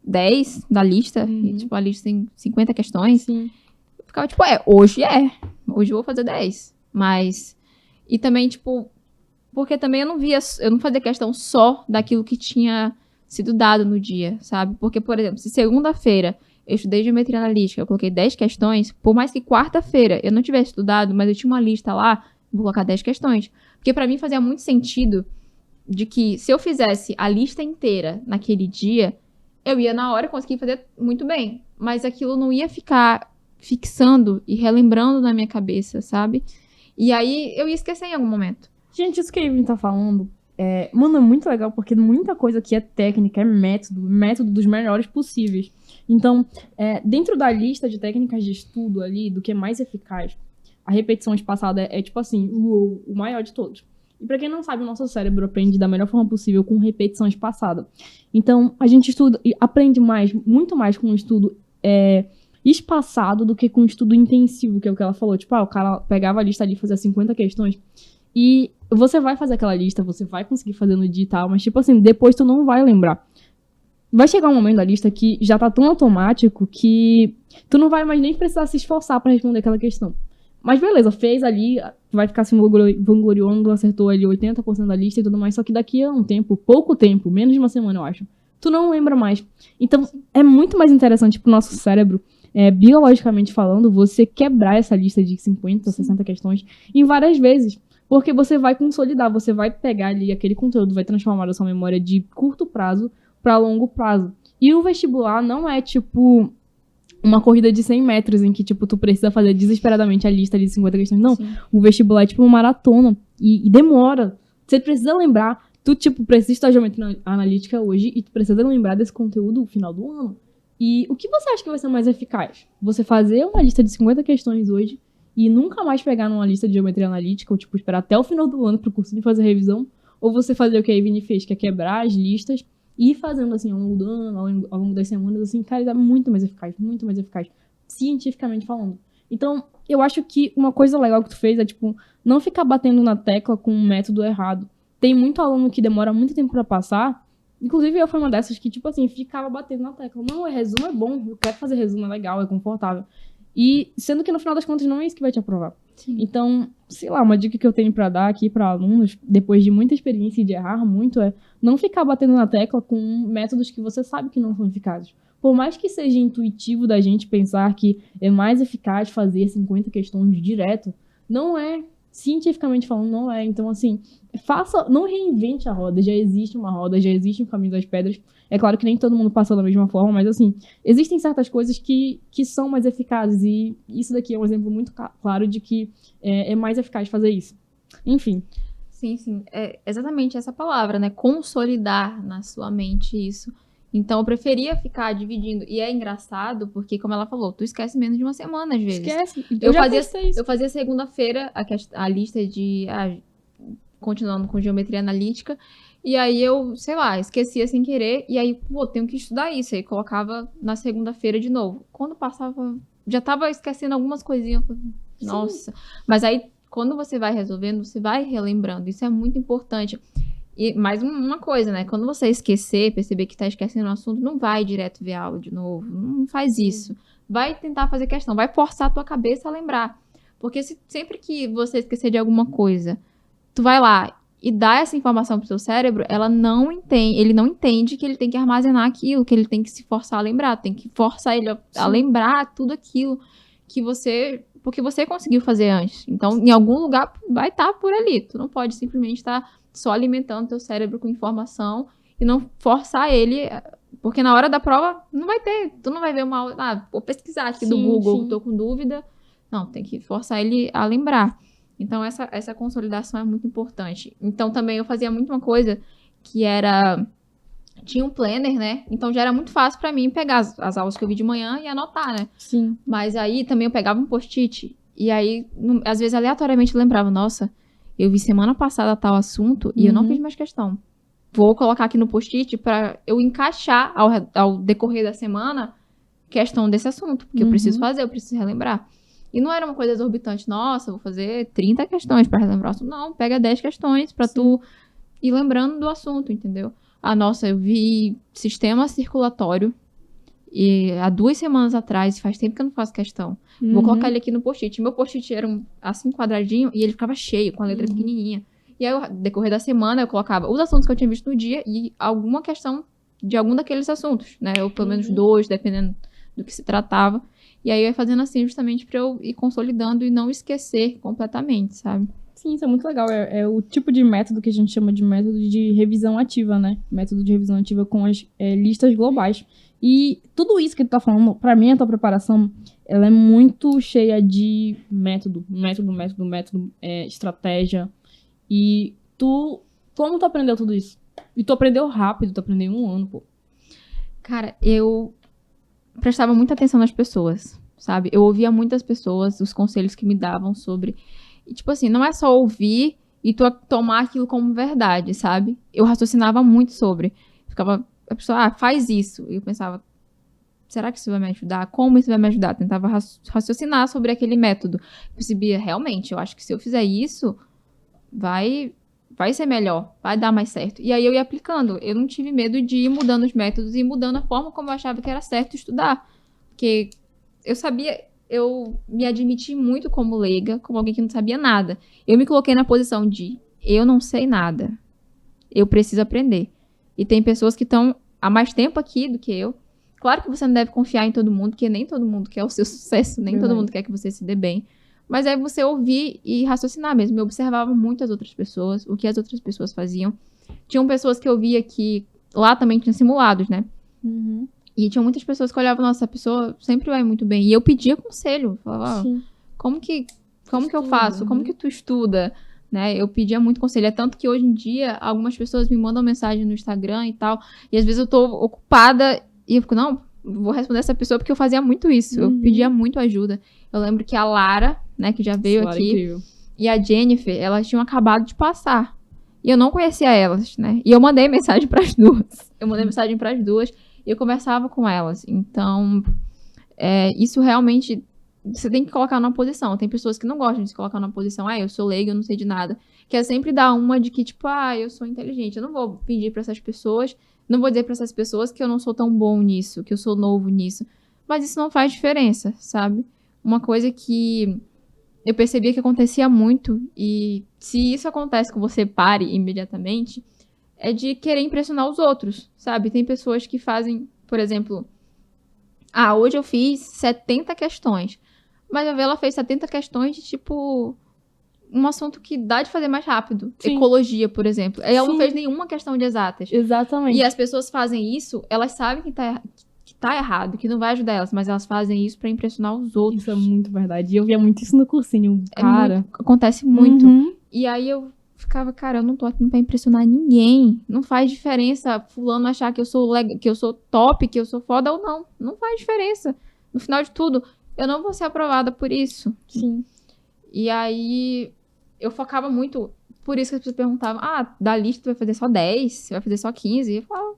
10 da lista? E, tipo, a lista tem 50 questões? Sim. Eu ficava, tipo, hoje eu vou fazer 10. Mas... E também, tipo... Porque também eu não fazia questão só daquilo que tinha sido dado no dia, sabe? Porque, por exemplo, se segunda-feira eu estudei geometria analítica, eu coloquei 10 questões, por mais que quarta-feira eu não tivesse estudado, mas eu tinha uma lista lá, vou colocar 10 questões. Porque pra mim fazia muito sentido de que se eu fizesse a lista inteira naquele dia, eu ia na hora conseguir fazer muito bem. Mas aquilo não ia ficar fixando e relembrando na minha cabeça, sabe? E aí eu ia esquecer em algum momento. Gente, isso que a Evelyn tá falando, mano, é muito legal, porque muita coisa aqui é técnica, é método dos melhores possíveis. Então, dentro da lista de técnicas de estudo ali, do que é mais eficaz, a repetição espaçada é tipo assim, o maior de todos. E pra quem não sabe, o nosso cérebro aprende da melhor forma possível com repetição espaçada. Então, a gente aprende muito mais com um estudo espaçado do que com um estudo intensivo, que é o que ela falou. Tipo, o cara pegava a lista ali e fazia 50 questões. E você vai fazer aquela lista, você vai conseguir fazer no digital, mas tipo assim, depois tu não vai lembrar. Vai chegar um momento da lista que já tá tão automático que tu não vai mais nem precisar se esforçar pra responder aquela questão. Mas beleza, fez ali, vai ficar se vangloriando, acertou ali 80% da lista e tudo mais, só que daqui a um tempo, pouco tempo, menos de uma semana eu acho, tu não lembra mais. Então é muito mais interessante pro nosso cérebro, biologicamente falando, você quebrar essa lista de 50, 60 questões em várias vezes. Porque você vai consolidar, você vai pegar ali aquele conteúdo, vai transformar a sua memória de curto prazo para longo prazo. E o vestibular não é, tipo, uma corrida de 100 metros em que, tipo, tu precisa fazer desesperadamente a lista de 50 questões. Não, sim. O vestibular é, tipo, uma maratona e demora. Você precisa lembrar, tu, tipo, precisa estudar geometria analítica hoje e tu precisa lembrar desse conteúdo no final do ano. E o que você acha que vai ser mais eficaz? Você fazer uma lista de 50 questões hoje e nunca mais pegar numa lista de geometria analítica, ou, tipo, esperar até o final do ano pro curso de fazer revisão, ou você fazer o que a Evelyn fez, que é quebrar as listas e ir fazendo, assim, ao longo do ano, ao longo das semanas, assim, cara, é muito mais eficaz, cientificamente falando. Então, eu acho que uma coisa legal que tu fez é, tipo, não ficar batendo na tecla com um método errado. Tem muito aluno que demora muito tempo pra passar, inclusive eu fui uma dessas que, tipo assim, ficava batendo na tecla. Não, resumo é bom, eu quero fazer resumo, é legal, é confortável. E sendo que no final das contas não é isso que vai te aprovar. Sim. Então, sei lá, uma dica que eu tenho pra dar aqui pra alunos, depois de muita experiência e de errar muito, é não ficar batendo na tecla com métodos que você sabe que não são eficazes. Por mais que seja intuitivo da gente pensar que é mais eficaz fazer 50 questões direto, não é. Cientificamente falando, não é. Então, assim, não reinvente a roda. Já existe uma roda, já existe um caminho das pedras. É claro que nem todo mundo passou da mesma forma, mas, assim, existem certas coisas que são mais eficazes. E isso daqui é um exemplo muito claro de que é mais eficaz fazer isso. Enfim. Sim. É exatamente essa palavra, né? Consolidar na sua mente isso. Então, eu preferia ficar dividindo. E é engraçado, porque, como ela falou, tu esquece menos de uma semana, às vezes. Esquece. Eu fazia segunda-feira a lista de... continuando com geometria analítica. E aí eu, sei lá, esquecia sem querer. E aí, tenho que estudar isso. Aí colocava na segunda-feira de novo. Quando passava... Já tava esquecendo algumas coisinhas. Nossa. Sim. Mas aí, quando você vai resolvendo, você vai relembrando. Isso é muito importante. E mais uma coisa, né? Quando você esquecer, perceber que tá esquecendo o assunto, não vai direto ver aula de novo. Não faz isso. Vai tentar fazer questão. Vai forçar a tua cabeça a lembrar. Porque sempre que você esquecer de alguma coisa, tu vai lá e dá essa informação pro seu cérebro, ele não entende que ele tem que armazenar aquilo, que ele tem que se forçar a lembrar. Tem que forçar ele a lembrar tudo aquilo porque você conseguiu fazer antes. Então, em algum lugar vai estar por ali. Tu não pode simplesmente estar só alimentando teu cérebro com informação e não forçar ele, porque na hora da prova não vai ter, tu não vai ver uma aula, vou pesquisar aqui do Google, tô com dúvida. Não, tem que forçar ele a lembrar. Então, essa consolidação é muito importante. Então, também eu fazia muito uma coisa que era... Tinha um planner, né? Então, já era muito fácil pra mim pegar as aulas que eu vi de manhã e anotar, né? Sim. Mas aí, também eu pegava um post-it e aí, às vezes, aleatoriamente, eu lembrava, nossa... eu vi semana passada tal assunto e eu não fiz mais questão. Vou colocar aqui no post-it pra eu encaixar ao decorrer da semana questão desse assunto, porque eu preciso fazer, eu preciso relembrar. E não era uma coisa exorbitante, nossa, vou fazer 30 questões pra relembrar o assunto. Não, pega 10 questões pra tu ir lembrando do assunto, entendeu? Nossa, eu vi sistema circulatório e há 2 semanas atrás, faz tempo que eu não faço questão. Vou colocar ele aqui no post-it. Meu post-it era assim quadradinho e ele ficava cheio, com a letra pequenininha. E aí, no decorrer da semana, eu colocava os assuntos que eu tinha visto no dia e alguma questão de algum daqueles assuntos, né? Ou pelo menos 2, dependendo do que se tratava. E aí, eu ia fazendo assim justamente pra eu ir consolidando e não esquecer completamente, sabe? Sim, isso é muito legal. É o tipo de método que a gente chama de método de revisão ativa, né? Método de revisão ativa com as listas globais. E tudo isso que tu tá falando, pra mim, a tua preparação, ela é muito cheia de método, estratégia. E como tu aprendeu tudo isso? E tu aprendeu rápido, tu aprendeu em 1 ano, pô. Cara, eu prestava muita atenção nas pessoas, sabe? Eu ouvia muitas pessoas, os conselhos que me davam sobre... E, tipo assim, não é só ouvir e tu tomar aquilo como verdade, sabe? Eu raciocinava muito sobre. Ficava... A pessoa, faz isso. E eu pensava, será que isso vai me ajudar? Como isso vai me ajudar? Tentava raciocinar sobre aquele método. Percebia, realmente, eu acho que se eu fizer isso, vai ser melhor, vai dar mais certo. E aí eu ia aplicando. Eu não tive medo de ir mudando os métodos e mudando a forma como eu achava que era certo estudar. Porque eu sabia, eu me admiti muito como leiga, como alguém que não sabia nada. Eu me coloquei na posição de, eu não sei nada. Eu preciso aprender. E tem pessoas que estão há mais tempo aqui do que eu. Claro que você não deve confiar em todo mundo, porque nem todo mundo quer o seu sucesso, nem todo mundo quer que você se dê bem. Mas é você ouvir e raciocinar mesmo. Eu observava muito as outras pessoas, o que as outras pessoas faziam. Tinham pessoas que eu via que lá também tinha simulados, né? E tinham muitas pessoas que olhavam, nossa, a pessoa sempre vai muito bem. E eu pedia conselho. Falava, como que eu faço? Como que tu estuda? Né? Eu pedia muito conselho. É tanto que hoje em dia, algumas pessoas me mandam mensagem no Instagram e tal. E às vezes eu tô ocupada e eu fico, não, vou responder essa pessoa porque eu fazia muito isso. Eu pedia muito ajuda. Eu lembro que a Lara, né, que já veio aqui, e a Jennifer, elas tinham acabado de passar. E eu não conhecia elas, né? E eu mandei mensagem pras duas. E eu conversava com elas. Então, isso realmente... Você tem que colocar numa posição. Tem pessoas que não gostam de se colocar numa posição. Eu sou leiga, eu não sei de nada. Quer sempre dar uma de que, tipo, eu sou inteligente. Eu não vou pedir pra essas pessoas, não vou dizer pra essas pessoas que eu não sou tão bom nisso, que eu sou novo nisso. Mas isso não faz diferença, sabe? Uma coisa que eu percebia que acontecia muito, e se isso acontece com você, pare imediatamente, é de querer impressionar os outros, sabe? Tem pessoas que fazem, por exemplo, hoje eu fiz 70 questões. Mas eu vi ela fez 70 questões de, tipo, um assunto que dá de fazer mais rápido. Sim. Ecologia, por exemplo. Ela não fez nenhuma questão de exatas. Exatamente. E as pessoas fazem isso, elas sabem que tá errado, que não vai ajudar elas, mas elas fazem isso pra impressionar os outros. Isso é muito verdade. E eu via muito isso no cursinho, cara. Acontece muito. E aí eu ficava, cara, eu não tô aqui pra impressionar ninguém. Não faz diferença fulano achar que eu sou top, que eu sou foda ou não. Não faz diferença. No final de tudo, eu não vou ser aprovada por isso. Sim. E aí, eu focava muito... Por isso que as pessoas perguntavam, da lista tu vai fazer só 10? Você vai fazer só 15? E eu falava,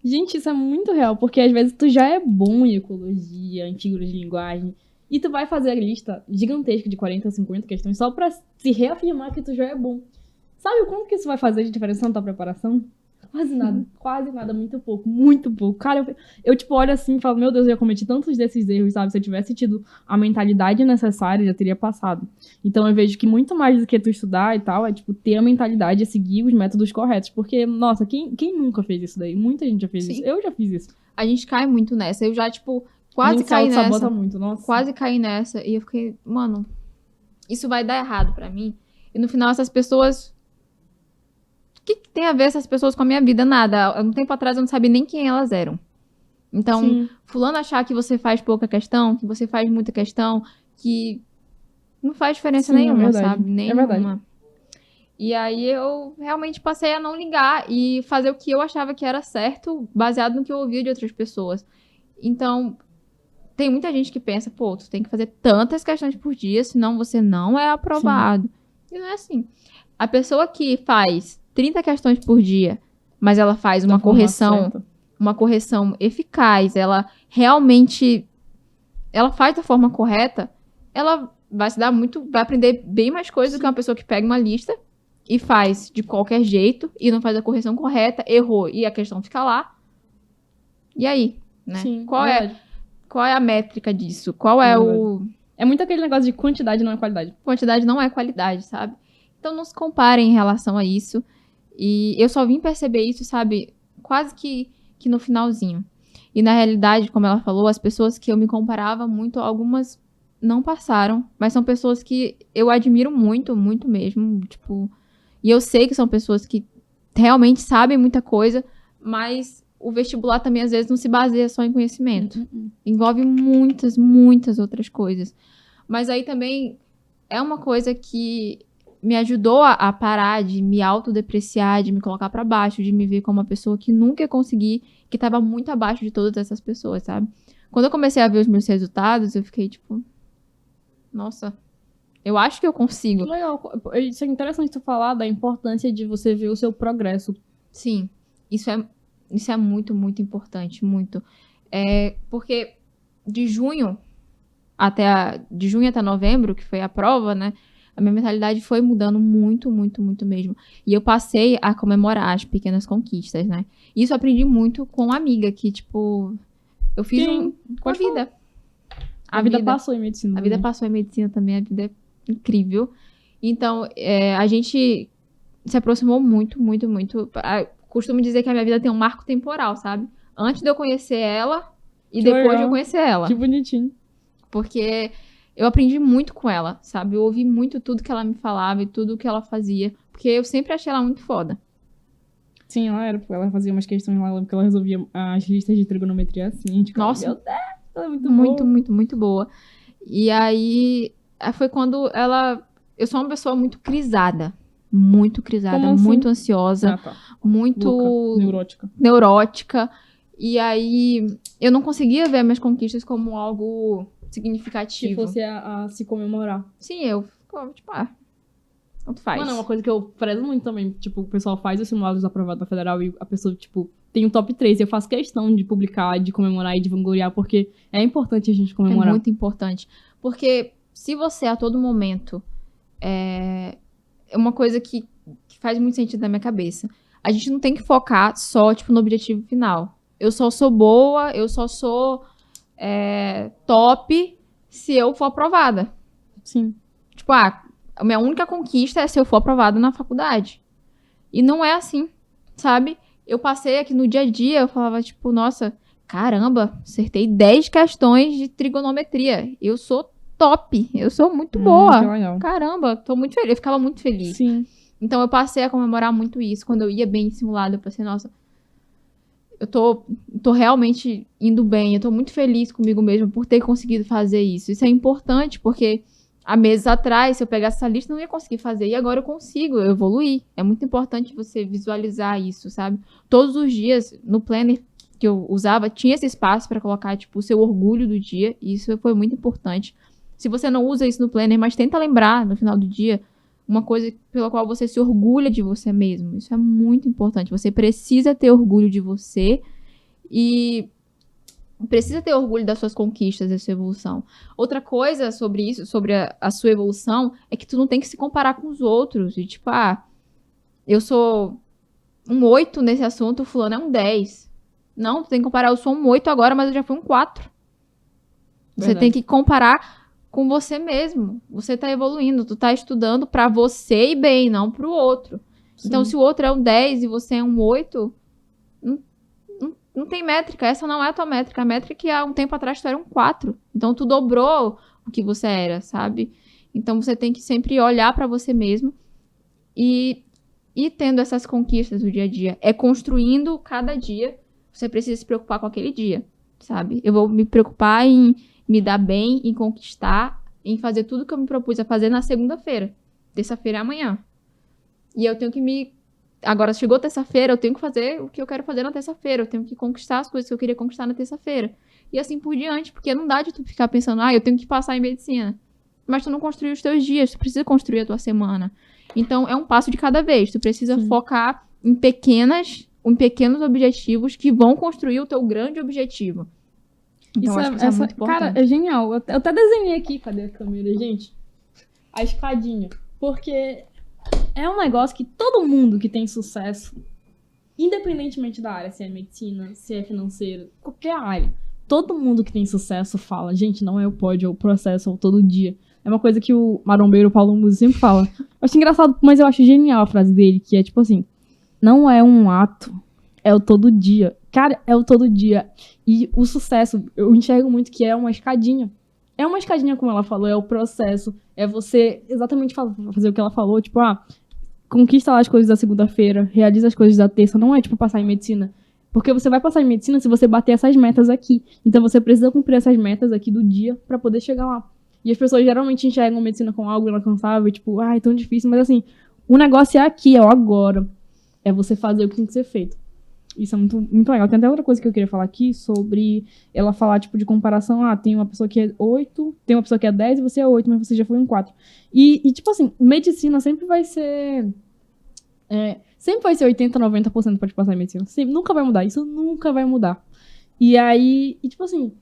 Gente, isso é muito real, porque às vezes tu já é bom em ecologia, em figuras de linguagem, e tu vai fazer a lista gigantesca de 40, 50 questões só pra se reafirmar que tu já é bom. Sabe o quanto que isso vai fazer de diferença na tua preparação? Quase nada, muito pouco. Cara, eu tipo, olho assim e falo, meu Deus, eu já cometi tantos desses erros, sabe? Se eu tivesse tido a mentalidade necessária, já teria passado. Então eu vejo que muito mais do que tu estudar e tal, é tipo, ter a mentalidade e seguir os métodos corretos. Porque, nossa, quem nunca fez isso daí? Muita gente já fez isso. Eu já fiz isso. A gente cai muito nessa. Eu já, tipo, quase caí nessa. Sabota muito, nossa. Quase caí nessa. E eu fiquei, mano, isso vai dar errado pra mim. E no final essas pessoas... O que tem a ver essas pessoas com a minha vida? Nada. Há um tempo atrás eu não sabia nem quem elas eram. Então, fulano achar que você faz pouca questão, que você faz muita questão, que não faz diferença nenhuma, sabe? Nenhuma. É verdade. E aí eu realmente passei a não ligar e fazer o que eu achava que era certo, baseado no que eu ouvia de outras pessoas. Então, tem muita gente que pensa, tu tem que fazer tantas questões por dia, senão você não é aprovado. Sim. E não é assim. A pessoa que faz 30 questões por dia, mas ela faz uma correção eficaz, ela realmente ela faz da forma correta, ela vai se dar muito, vai aprender bem mais coisas do que uma pessoa que pega uma lista e faz de qualquer jeito e não faz a correção correta, errou e a questão fica lá. E aí, né? Sim, qual é a métrica disso? Qual é o... É muito aquele negócio de quantidade não é qualidade. Quantidade não é qualidade, sabe? Então não se comparem em relação a isso. E eu só vim perceber isso, sabe? Quase que no finalzinho. E na realidade, como ela falou, as pessoas que eu me comparava muito, algumas não passaram, mas são pessoas que eu admiro muito, muito mesmo, tipo, e eu sei que são pessoas que realmente sabem muita coisa, mas o vestibular também às vezes não se baseia só em conhecimento. Envolve muitas, muitas outras coisas. Mas aí também é uma coisa que me ajudou a parar de me autodepreciar, de me colocar pra baixo, de me ver como uma pessoa que nunca ia conseguir, que tava muito abaixo de todas essas pessoas, sabe? Quando eu comecei a ver os meus resultados, eu fiquei tipo, nossa, eu acho que eu consigo. Que legal. Isso é interessante tu falar da importância de você ver o seu progresso. Sim, isso é muito, muito importante, muito. Porque de junho até novembro, que foi a prova, né? A minha mentalidade foi mudando muito, muito, muito mesmo. E eu passei a comemorar as pequenas conquistas, né? E isso eu aprendi muito com uma amiga que, tipo, eu fiz com a vida. A vida passou em medicina. A vida passou em medicina também, a vida é incrível. Então, a gente se aproximou muito, muito, muito. Costumo dizer que a minha vida tem um marco temporal, sabe? Antes de eu conhecer ela e depois de eu conhecer ela. Que bonitinho. Porque eu aprendi muito com ela, sabe? Eu ouvi muito tudo que ela me falava e tudo que ela fazia. Porque eu sempre achei ela muito foda. Sim, ela fazia umas questões lá, porque ela resolvia as listas de trigonometria assim. Tipo, nossa, meu Deus, ela é muito muito, boa. muito, muito boa. E aí, foi quando eu sou uma pessoa muito crisada. Muito crisada, Como assim? muito ansiosa, muito Louca, neurótica. E aí, eu não conseguia ver minhas conquistas como algo significativo. Se fosse a se comemorar. Sim, eu ficava, tipo, tanto faz. Mano, é uma coisa que eu prezo muito também. Tipo, o pessoal faz os simulados aprovados na Federal e a pessoa, tipo, tem um top 3. Eu faço questão de publicar, de comemorar e de vangloriar, porque é importante a gente comemorar. É muito importante. Porque se você, a todo momento, é uma coisa que faz muito sentido na minha cabeça. A gente não tem que focar só, tipo, no objetivo final. Eu só sou boa, eu só sou top se eu for aprovada. Sim. Tipo, a minha única conquista é se eu for aprovada na faculdade. E não é assim, sabe? Eu passei aqui no dia a dia, eu falava, tipo, nossa, caramba, acertei 10 questões de trigonometria. Eu sou top, eu sou muito boa. Que legal. Caramba, tô muito feliz. Eu ficava muito feliz. Sim. Então eu passei a comemorar muito isso. Quando eu ia bem em simulado, eu pensei, nossa, eu tô realmente indo bem. Eu tô muito feliz comigo mesma por ter conseguido fazer isso. Isso é importante, porque há meses atrás, se eu pegasse essa lista, eu não ia conseguir fazer. E agora eu consigo, eu evoluí. É muito importante você visualizar isso, sabe? Todos os dias, no planner que eu usava, tinha esse espaço pra colocar, tipo, o seu orgulho do dia. E isso foi muito importante. Se você não usa isso no planner, mas tenta lembrar no final do dia uma coisa pela qual você se orgulha de você mesmo. Isso é muito importante. Você precisa ter orgulho de você e precisa ter orgulho das suas conquistas, da sua evolução. Outra coisa sobre isso, sobre a sua evolução, é que tu não tem que se comparar com os outros. E tipo, eu sou um 8 nesse assunto, o fulano é um 10. Não, tu tem que comparar, eu sou um 8 agora, mas eu já fui um 4. Você tem que comparar com você mesmo. Você tá evoluindo, tu tá estudando pra você ir bem, não pro outro. Sim. Então, se o outro é um 10 e você é um 8, não tem métrica. Essa não é a tua métrica. A métrica é que há um tempo atrás tu era um 4. Então, tu dobrou o que você era, sabe? Então, você tem que sempre olhar pra você mesmo e ir tendo essas conquistas do dia a dia. É construindo cada dia. Você precisa se preocupar com aquele dia, sabe? Eu vou me preocupar em me dar bem, em conquistar, em fazer tudo que eu me propus a fazer na segunda-feira. Terça-feira é amanhã. E eu tenho que Agora, chegou terça-feira, eu tenho que fazer o que eu quero fazer na terça-feira. Eu tenho que conquistar as coisas que eu queria conquistar na terça-feira. E assim por diante, porque não dá de tu ficar pensando, eu tenho que passar em medicina. mas tu não construiu os teus dias, tu precisa construir a tua semana. Então, é um passo de cada vez. Tu precisa focar em pequenos objetivos que vão construir o teu grande objetivo. Então, acho que isso é muito importante. Cara, é genial. Eu até desenhei aqui, cadê a câmera, gente? A escadinha. Porque é um negócio que todo mundo que tem sucesso, independentemente da área, se é medicina, se é financeira, qualquer área, todo mundo que tem sucesso fala, gente, não é o pódio, é o processo, é o todo dia. É uma coisa que o marombeiro Paulo Musi sempre fala. Eu acho engraçado, mas eu acho genial a frase dele, que é tipo assim, não é um ato, é o todo dia. Cara, é o todo dia. E o sucesso, eu enxergo muito que é uma escadinha. É uma escadinha, como ela falou, é o processo. É você exatamente fazer o que ela falou, tipo, conquista lá as coisas da segunda-feira, realiza as coisas da terça. Não é, tipo, passar em medicina. Porque você vai passar em medicina se você bater essas metas aqui. Então você precisa cumprir essas metas aqui do dia pra poder chegar lá. E as pessoas geralmente enxergam medicina como algo inalcançável, tipo, é tão difícil. Mas assim, o negócio é aqui, é o agora. É você fazer o que tem que ser feito. Isso é muito, muito legal. Tem até outra coisa que eu queria falar aqui sobre ela falar, tipo, de comparação. Tem uma pessoa que é 8, tem uma pessoa que é 10 e você é 8, mas você já foi um 4. E tipo assim, medicina sempre vai ser... sempre vai ser 80, 90% pra te passar em medicina. Sempre, nunca vai mudar. Isso nunca vai mudar. E aí, tipo assim,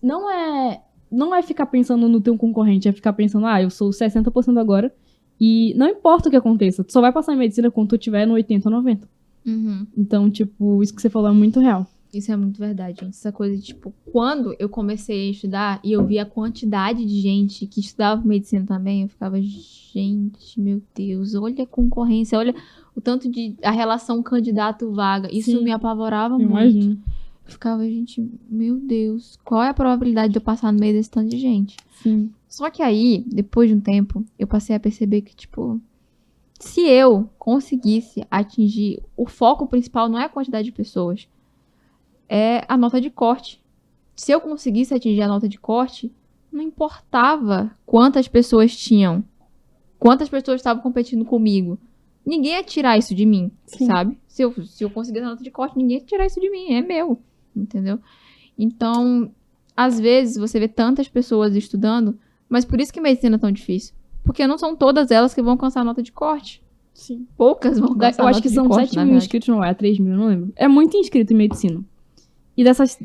não é ficar pensando no teu concorrente, é ficar pensando, eu sou 60% agora. E não importa o que aconteça, tu só vai passar em medicina quando tu tiver no 80 ou 90. Uhum. Então, tipo, isso que você falou é muito real. Isso é muito verdade, gente. Essa coisa, tipo, quando eu comecei a estudar e eu vi a quantidade de gente que estudava medicina também, eu ficava, gente, meu Deus, olha a concorrência, olha o tanto de... a relação candidato-vaga. Isso me apavorava muito. Imagino. Eu ficava, gente, meu Deus, qual é a probabilidade de eu passar no meio desse tanto de gente? Sim. Só que aí, depois de um tempo, eu passei a perceber que, tipo... se eu conseguisse atingir... o foco principal não é a quantidade de pessoas, é a nota de corte. Se eu conseguisse atingir a nota de corte, não importava quantas pessoas tinham, quantas pessoas estavam competindo comigo. Ninguém ia tirar isso de mim, sabe? Se eu conseguisse a nota de corte, ninguém ia tirar isso de mim, é meu, entendeu? Então, às vezes, você vê tantas pessoas estudando, mas por isso que medicina é tão difícil. Porque não são todas elas que vão alcançar a nota de corte. Sim. Poucas vão alcançar a nota de corte. Eu acho que são 7 mil inscritos, não é? 3 mil, não lembro. É muito inscrito em medicina. E dessas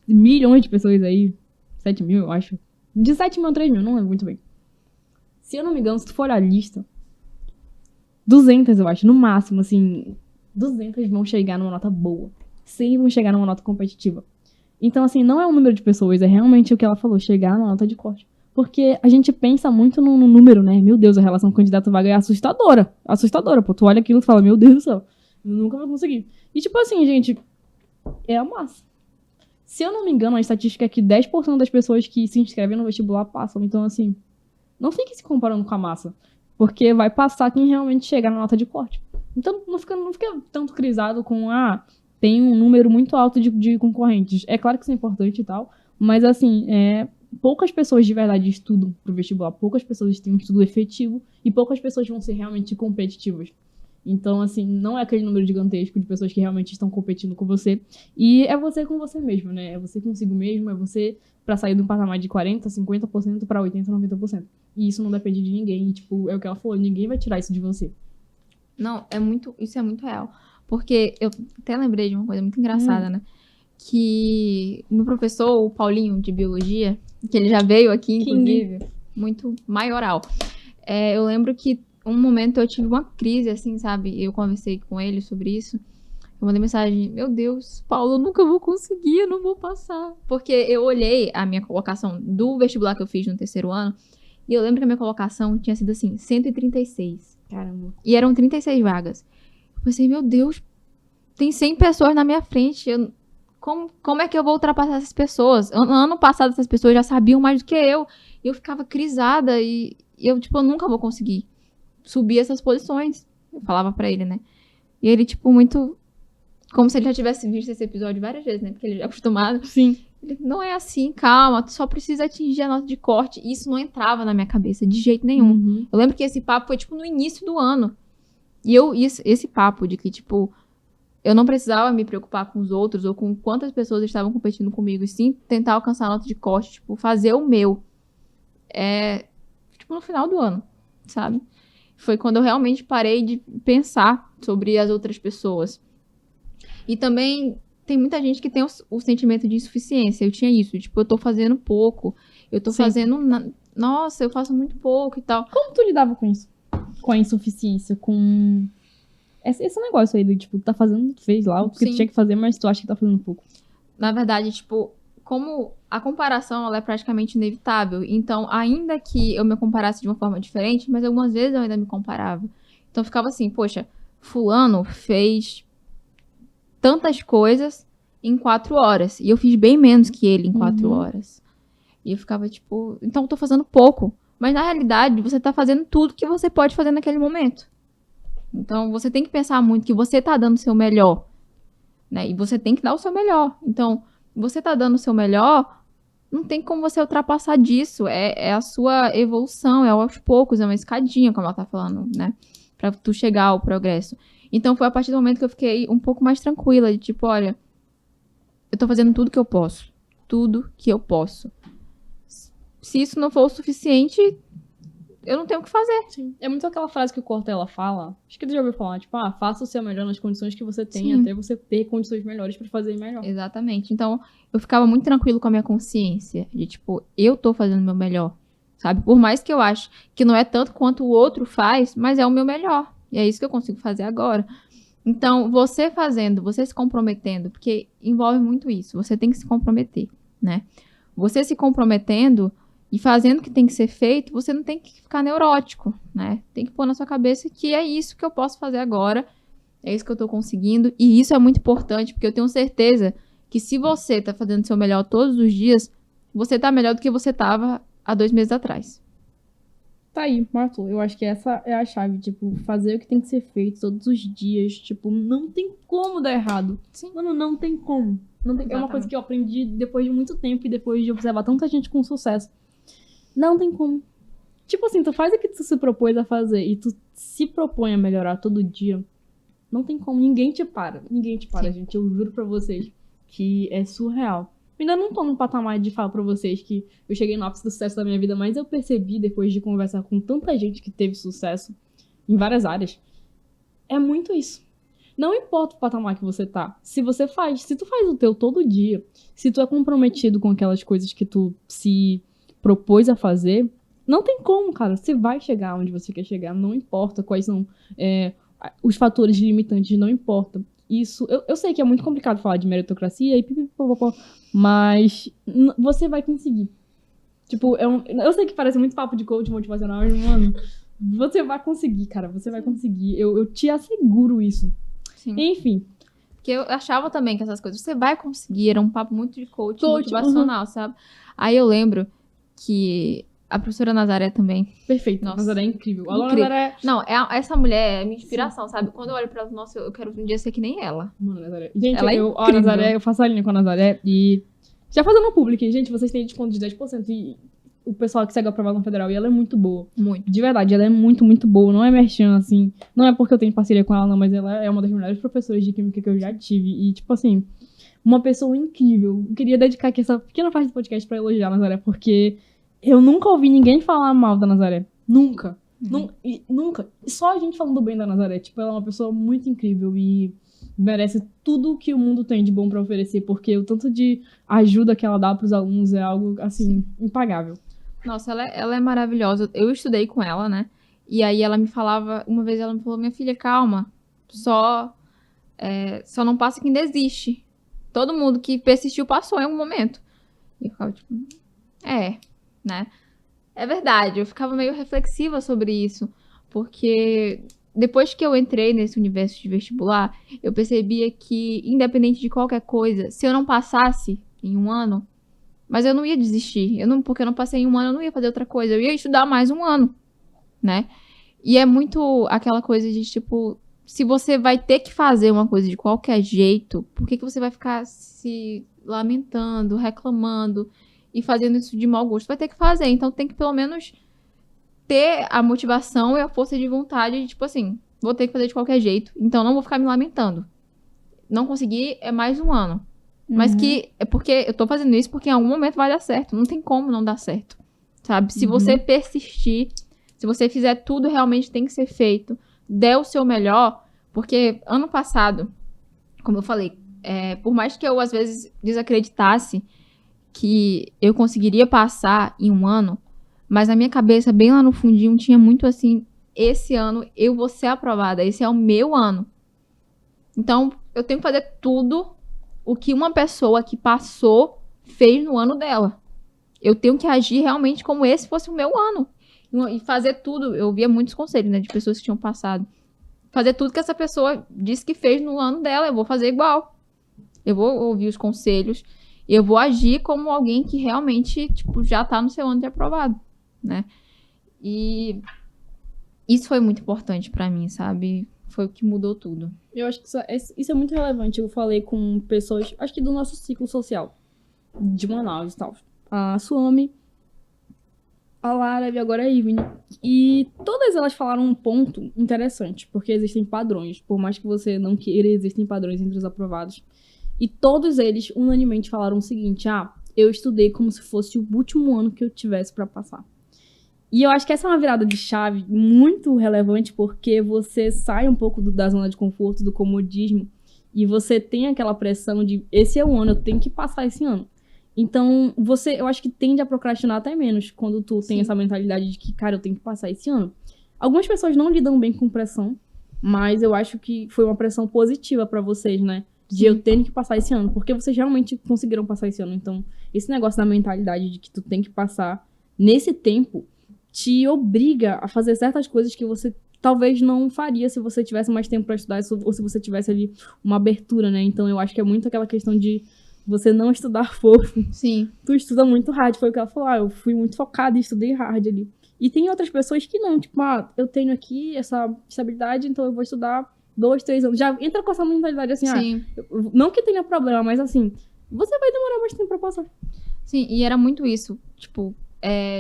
milhões de pessoas aí, 7 mil, eu acho. De 7 mil a 3 mil, não lembro muito bem. Se eu não me engano, se tu for olhar a lista, 200, eu acho, no máximo, assim, 200 vão chegar numa nota boa. 100 vão chegar numa nota competitiva. Então, assim, não é o número de pessoas, é realmente o que ela falou, chegar numa nota de corte. Porque a gente pensa muito no número, né? Meu Deus, a relação candidato-vaga é assustadora. Assustadora, pô. Tu olha aquilo e fala, meu Deus do céu, eu nunca vou conseguir. E tipo assim, gente, é a massa. Se eu não me engano, a estatística é que 10% das pessoas que se inscrevem no vestibular passam. Então, assim, não fique se comparando com a massa. Porque vai passar quem realmente chegar na nota de corte. Então, não fica tanto crisado com, tem um número muito alto de concorrentes. É claro que isso é importante e tal, mas assim, poucas pessoas de verdade estudam pro vestibular, poucas pessoas têm um estudo efetivo e poucas pessoas vão ser realmente competitivas. Então, assim, não é aquele número gigantesco de pessoas que realmente estão competindo com você. E é você com você mesmo, né? É você consigo mesmo, é você pra sair de um patamar de 40%, 50% pra 80%, 90%. E isso não depende de ninguém. E, tipo, é o que ela falou, ninguém vai tirar isso de você. Não, isso é muito real. Porque eu até lembrei de uma coisa muito engraçada, né? Que o meu professor, o Paulinho, de Biologia, que ele já veio aqui, inclusive, muito maioral. Eu lembro que um momento eu tive uma crise, assim, sabe? Eu conversei com ele sobre isso. Eu mandei mensagem, meu Deus, Paulo, eu nunca vou conseguir, eu não vou passar. Porque eu olhei a minha colocação do vestibular que eu fiz no terceiro ano, e eu lembro que a minha colocação tinha sido, assim, 136. Caramba. E eram 36 vagas. Eu pensei, meu Deus, tem 100 pessoas na minha frente, como é que eu vou ultrapassar essas pessoas? Ano passado, essas pessoas já sabiam mais do que eu. E eu ficava crisada e eu, tipo, eu nunca vou conseguir subir essas posições. Eu falava pra ele, né? E ele, tipo, muito... como se ele já tivesse visto esse episódio várias vezes, né? Porque ele já é acostumado. Sim. Ele, não é assim, calma. Tu só precisa atingir a nota de corte. E isso não entrava na minha cabeça de jeito nenhum. Uhum. Eu lembro que esse papo foi, tipo, no início do ano. E esse papo de que, tipo... eu não precisava me preocupar com os outros ou com quantas pessoas estavam competindo comigo, e sim tentar alcançar a nota de corte, tipo, fazer o meu. tipo, no final do ano, sabe? Foi quando eu realmente parei de pensar sobre as outras pessoas. E também tem muita gente que tem o sentimento de insuficiência. Eu tinha isso, tipo, eu tô fazendo pouco, eu tô fazendo... Nossa, eu faço muito pouco e tal. Como tu lidava com isso? Com a insuficiência, com... Esse negócio aí do, tipo, tu tá fazendo, tu fez lá o que tu tinha que fazer, mas tu acha que tá fazendo pouco. Na verdade, tipo, como a comparação, ela é praticamente inevitável. Então, ainda que eu me comparasse de uma forma diferente, mas algumas vezes eu ainda me comparava. Então, eu ficava assim, poxa, fulano fez tantas coisas em 4 horas. E eu fiz bem menos que ele em 4 horas. E eu ficava, tipo, então eu tô fazendo pouco. Mas, na realidade, você tá fazendo tudo que você pode fazer naquele momento. Então, você tem que pensar muito que você tá dando o seu melhor, né? E você tem que dar o seu melhor. Então, você tá dando o seu melhor, não tem como você ultrapassar disso. É a sua evolução, é aos poucos, é uma escadinha, como ela tá falando, né? Pra tu chegar ao progresso. Então, foi a partir do momento que eu fiquei um pouco mais tranquila, de tipo, olha, eu tô fazendo tudo que eu posso. Tudo que eu posso. Se isso não for o suficiente... eu não tenho o que fazer. Sim. É muito aquela frase que o Cortella fala. Acho que tu já ouviu falar, tipo, faça o seu melhor nas condições que você tem, até você ter condições melhores pra fazer melhor. Exatamente. Então, eu ficava muito tranquilo com a minha consciência. De, tipo, eu tô fazendo o meu melhor. Sabe? Por mais que eu ache que não é tanto quanto o outro faz, mas é o meu melhor. E é isso que eu consigo fazer agora. Então, você fazendo, você se comprometendo, porque envolve muito isso. Você tem que se comprometer, né? Você se comprometendo... e fazendo o que tem que ser feito, você não tem que ficar neurótico, né? Tem que pôr na sua cabeça que é isso que eu posso fazer agora, é isso que eu tô conseguindo, e isso é muito importante, porque eu tenho certeza que se você tá fazendo o seu melhor todos os dias, você tá melhor do que você tava há 2 meses atrás. Tá aí, Marto. Eu acho que essa é a chave, tipo, fazer o que tem que ser feito todos os dias, tipo, não tem como dar errado. Sim. Mano, não tem como. Não tem... É uma coisa que eu aprendi depois de muito tempo e depois de observar tanta gente com sucesso. Não tem como. Tipo assim, tu faz o que tu se propôs a fazer e tu se propõe a melhorar todo dia. Não tem como. Ninguém te para. Ninguém te para, gente. Eu juro pra vocês que é surreal. Eu ainda não tô no patamar de falar pra vocês que eu cheguei no ápice do sucesso da minha vida, mas eu percebi depois de conversar com tanta gente que teve sucesso em várias áreas. É muito isso. Não importa o patamar que você tá. Se tu faz o teu todo dia, se tu é comprometido com aquelas coisas que tu se propôs a fazer, não tem como, cara. Você vai chegar onde você quer chegar, não importa quais são os fatores limitantes, não importa. Isso, eu sei que é muito complicado falar de meritocracia e pipipopopó, mas você vai conseguir. Tipo, eu sei que parece muito papo de coach motivacional, mas, mano, você vai conseguir, cara. Você vai conseguir. Eu te asseguro isso. Sim. Enfim. Porque eu achava também que essas coisas, você vai conseguir, era um papo muito de coach motivacional, sabe? Aí eu lembro que a professora Nazaré também. Perfeito. Nossa, Nazaré é incrível. A incrível. Nazaré... Não, essa mulher é minha inspiração, sabe? Quando eu olho pra ela, nossa, eu quero um dia ser que nem ela. Mano, Nazaré. Gente, ela a Nazaré, eu faço a linha com a Nazaré e... Já fazendo um public, gente, vocês têm desconto de 10% e o pessoal que segue a aprovação federal, e ela é muito boa. Muito. De verdade, ela é muito, muito boa. Não é merchan, assim. Não é porque eu tenho parceria com ela, não, mas ela é uma das melhores professoras de química que eu já tive. E, tipo assim, uma pessoa incrível. Eu queria dedicar aqui essa pequena parte do podcast pra elogiar a Nazaré, porque eu nunca ouvi ninguém falar mal da Nazaré. Nunca. Nunca. Só a gente falando bem da Nazaré. Tipo, ela é uma pessoa muito incrível e merece tudo que o mundo tem de bom pra oferecer, porque o tanto de ajuda que ela dá pros alunos é algo, assim, impagável. Nossa, ela é maravilhosa. Eu estudei com ela, né? E aí ela me falava, uma vez ela me falou, minha filha, calma, só não passa quem desiste. Todo mundo que persistiu passou em algum momento. E eu ficava tipo, né? É verdade, eu ficava meio reflexiva sobre isso, porque depois que eu entrei nesse universo de vestibular, eu percebia que, independente de qualquer coisa, se eu não passasse em um ano, mas eu não ia desistir. Porque eu não passei em um ano, eu não ia fazer outra coisa. Eu ia estudar mais um ano, né? E é muito aquela coisa de, tipo, se você vai ter que fazer uma coisa de qualquer jeito, por que você vai ficar se lamentando, reclamando e fazendo isso de mau gosto? Vai ter que fazer. Então tem que, pelo menos, ter a motivação e a força de vontade de, tipo assim, vou ter que fazer de qualquer jeito. Então não vou ficar me lamentando. Não consegui, é mais um ano. Mas que é porque eu tô fazendo isso porque em algum momento vai dar certo. Não tem como não dar certo, sabe? Se você persistir, se você fizer tudo realmente tem que ser feito, der o seu melhor, porque ano passado, como eu falei, por mais que eu às vezes desacreditasse que eu conseguiria passar em um ano, mas na minha cabeça, bem lá no fundinho, tinha muito assim, esse ano eu vou ser aprovada, esse é o meu ano. Então, eu tenho que fazer tudo o que uma pessoa que passou fez no ano dela. Eu tenho que agir realmente como esse fosse o meu ano. E fazer tudo, eu via muitos conselhos, né, de pessoas que tinham passado. Fazer tudo que essa pessoa disse que fez no ano dela, eu vou fazer igual. Eu vou ouvir os conselhos, eu vou agir como alguém que realmente, tipo, já tá no seu ano de aprovado, né? E isso foi muito importante pra mim, sabe? Foi o que mudou tudo. Eu acho que isso é muito relevante. Eu falei com pessoas, acho que do nosso ciclo social, de Manaus e tal. A Suami, a Lara e agora a Ivne. E todas elas falaram um ponto interessante, porque existem padrões. Por mais que você não queira, existem padrões entre os aprovados. E todos eles, unanimemente, falaram o seguinte: eu estudei como se fosse o último ano que eu tivesse pra passar. E eu acho que essa é uma virada de chave muito relevante, porque você sai um pouco da zona de conforto, do comodismo, e você tem aquela pressão de, esse é o ano, eu tenho que passar esse ano. Então, eu acho que tende a procrastinar até menos quando tu tem essa mentalidade de que, cara, eu tenho que passar esse ano. Algumas pessoas não lidam bem com pressão, mas eu acho que foi uma pressão positiva pra vocês, né? De eu tenho que passar esse ano, porque vocês realmente conseguiram passar esse ano. Então, esse negócio da mentalidade de que tu tem que passar nesse tempo te obriga a fazer certas coisas que você talvez não faria se você tivesse mais tempo pra estudar ou se você tivesse ali uma abertura, né? Então, eu acho que é muito aquela questão de você não estudar fofo. Sim. Tu estuda muito hard, foi o que ela falou. Eu fui muito focada e estudei hard ali. E tem outras pessoas que não, tipo, eu tenho aqui essa estabilidade, então eu vou estudar 2, 3 anos. Já entra com essa mentalidade assim, Sim. Não que tenha problema, mas assim, você vai demorar mais tempo pra passar. Sim, e era muito isso, tipo,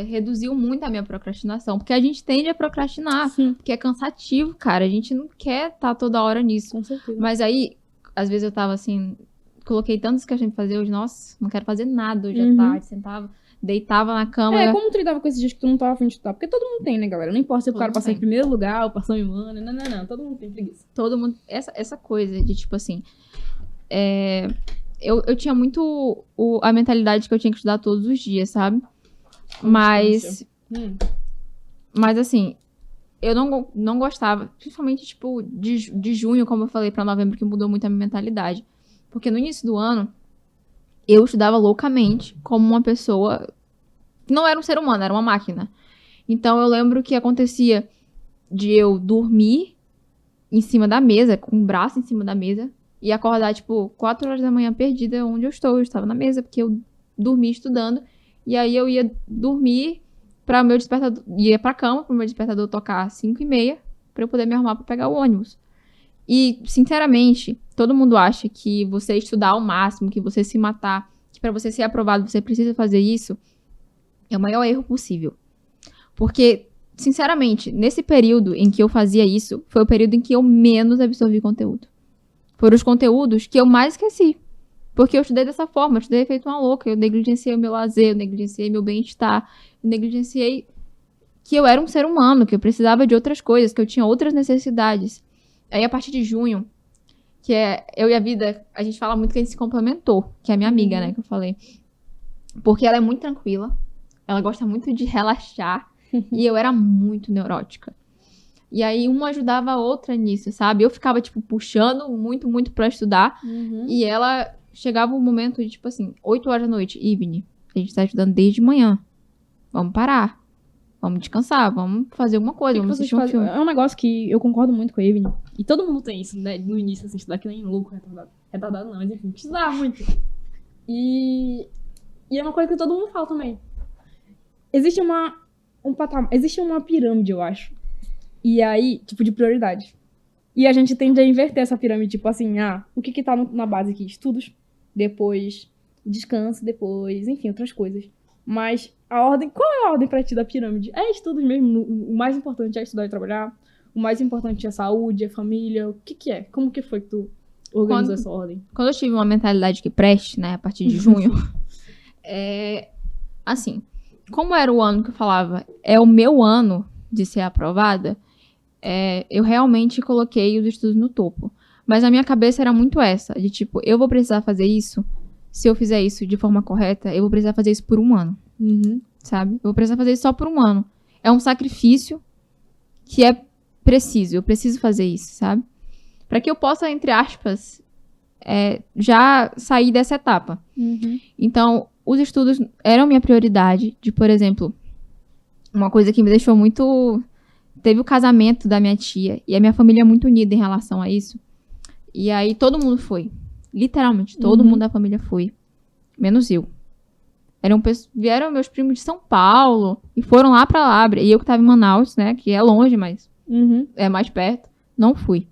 reduziu muito a minha procrastinação, porque a gente tende a procrastinar, porque é cansativo, cara, a gente não quer estar toda hora nisso. Com certeza. Mas aí, às vezes eu tava assim, coloquei tantas questões pra fazer hoje, nossa, não quero fazer nada hoje à tarde, sentava, deitava na cama. Como tu lidava com esses dias que tu não tava afim de estudar? Porque todo mundo tem, né, galera? Não importa se o cara passar em primeiro lugar ou passar em um ano, não, todo mundo tem preguiça. Todo mundo, essa coisa de tipo assim, eu tinha muito a mentalidade que eu tinha que estudar todos os dias, sabe? Mas assim, eu não gostava, principalmente, tipo, de junho, como eu falei, pra novembro, que mudou muito a minha mentalidade. Porque no início do ano, eu estudava loucamente, como uma pessoa... Não era um ser humano, era uma máquina. Então, eu lembro que acontecia de eu dormir em cima da mesa, com o braço em cima da mesa, e acordar, tipo, 4 horas da manhã perdida onde eu estou. Eu estava na mesa, porque eu dormi estudando. E aí eu ia dormir para o meu despertador, ia pra cama pro meu despertador tocar 5h30 para eu poder me arrumar para pegar o ônibus. E, sinceramente, todo mundo acha que você estudar ao máximo, que você se matar, que para você ser aprovado você precisa fazer isso, é o maior erro possível. Porque, sinceramente, nesse período em que eu fazia isso, foi o período em que eu menos absorvi conteúdo. Foram os conteúdos que eu mais esqueci. Porque eu estudei dessa forma, eu estudei feito uma louca, eu negligenciei o meu lazer, eu negligenciei meu bem-estar, eu negligenciei que eu era um ser humano, que eu precisava de outras coisas, que eu tinha outras necessidades. Aí, a partir de junho, que eu e a Vida, a gente fala muito que a gente se complementou, que é a minha amiga, né, que eu falei. Porque ela é muito tranquila, ela gosta muito de relaxar, e eu era muito neurótica. E aí, uma ajudava a outra nisso, sabe? Eu ficava, tipo, puxando muito, muito pra estudar, e ela... Chegava um momento de, tipo assim, 8 horas da noite. Ivne, a gente tá estudando desde manhã. Vamos parar. Vamos descansar. Vamos fazer alguma coisa. Vamos assistir um filme. É um negócio que eu concordo muito com a Ivne. E todo mundo tem isso, né? No início, assim, estudar que nem louco, retardado. Retardado não, mas enfim, estudar muito. E é uma coisa que todo mundo fala também. Existe existe uma pirâmide, eu acho. E aí, tipo, de prioridade. E a gente tende a inverter essa pirâmide, tipo assim, o que tá na base aqui? Estudos. Depois descanso, depois, enfim, outras coisas. Mas qual é a ordem pra ti da pirâmide? É estudos mesmo, o mais importante é estudar e trabalhar, o mais importante é saúde, é família, o que é? Como que foi que tu organizou essa ordem? Quando eu tive uma mentalidade que preste, né, a partir de junho, assim, como era o ano que eu falava, é o meu ano de ser aprovada, eu realmente coloquei os estudos no topo. Mas a minha cabeça era muito essa, de tipo, eu vou precisar fazer isso, se eu fizer isso de forma correta, eu vou precisar fazer isso por um ano, sabe? Eu vou precisar fazer isso só por um ano. É um sacrifício que é preciso, eu preciso fazer isso, sabe? Para que eu possa, entre aspas, já sair dessa etapa. Então, os estudos eram minha prioridade, de, por exemplo, uma coisa que me deixou muito... Teve o casamento da minha tia, e a minha família é muito unida em relação a isso. E aí todo mundo foi. Literalmente, todo mundo da família foi. Menos eu. Vieram meus primos de São Paulo, e foram lá pra Lábrea. E eu que tava em Manaus, né, que é longe, mas é mais perto. Não fui.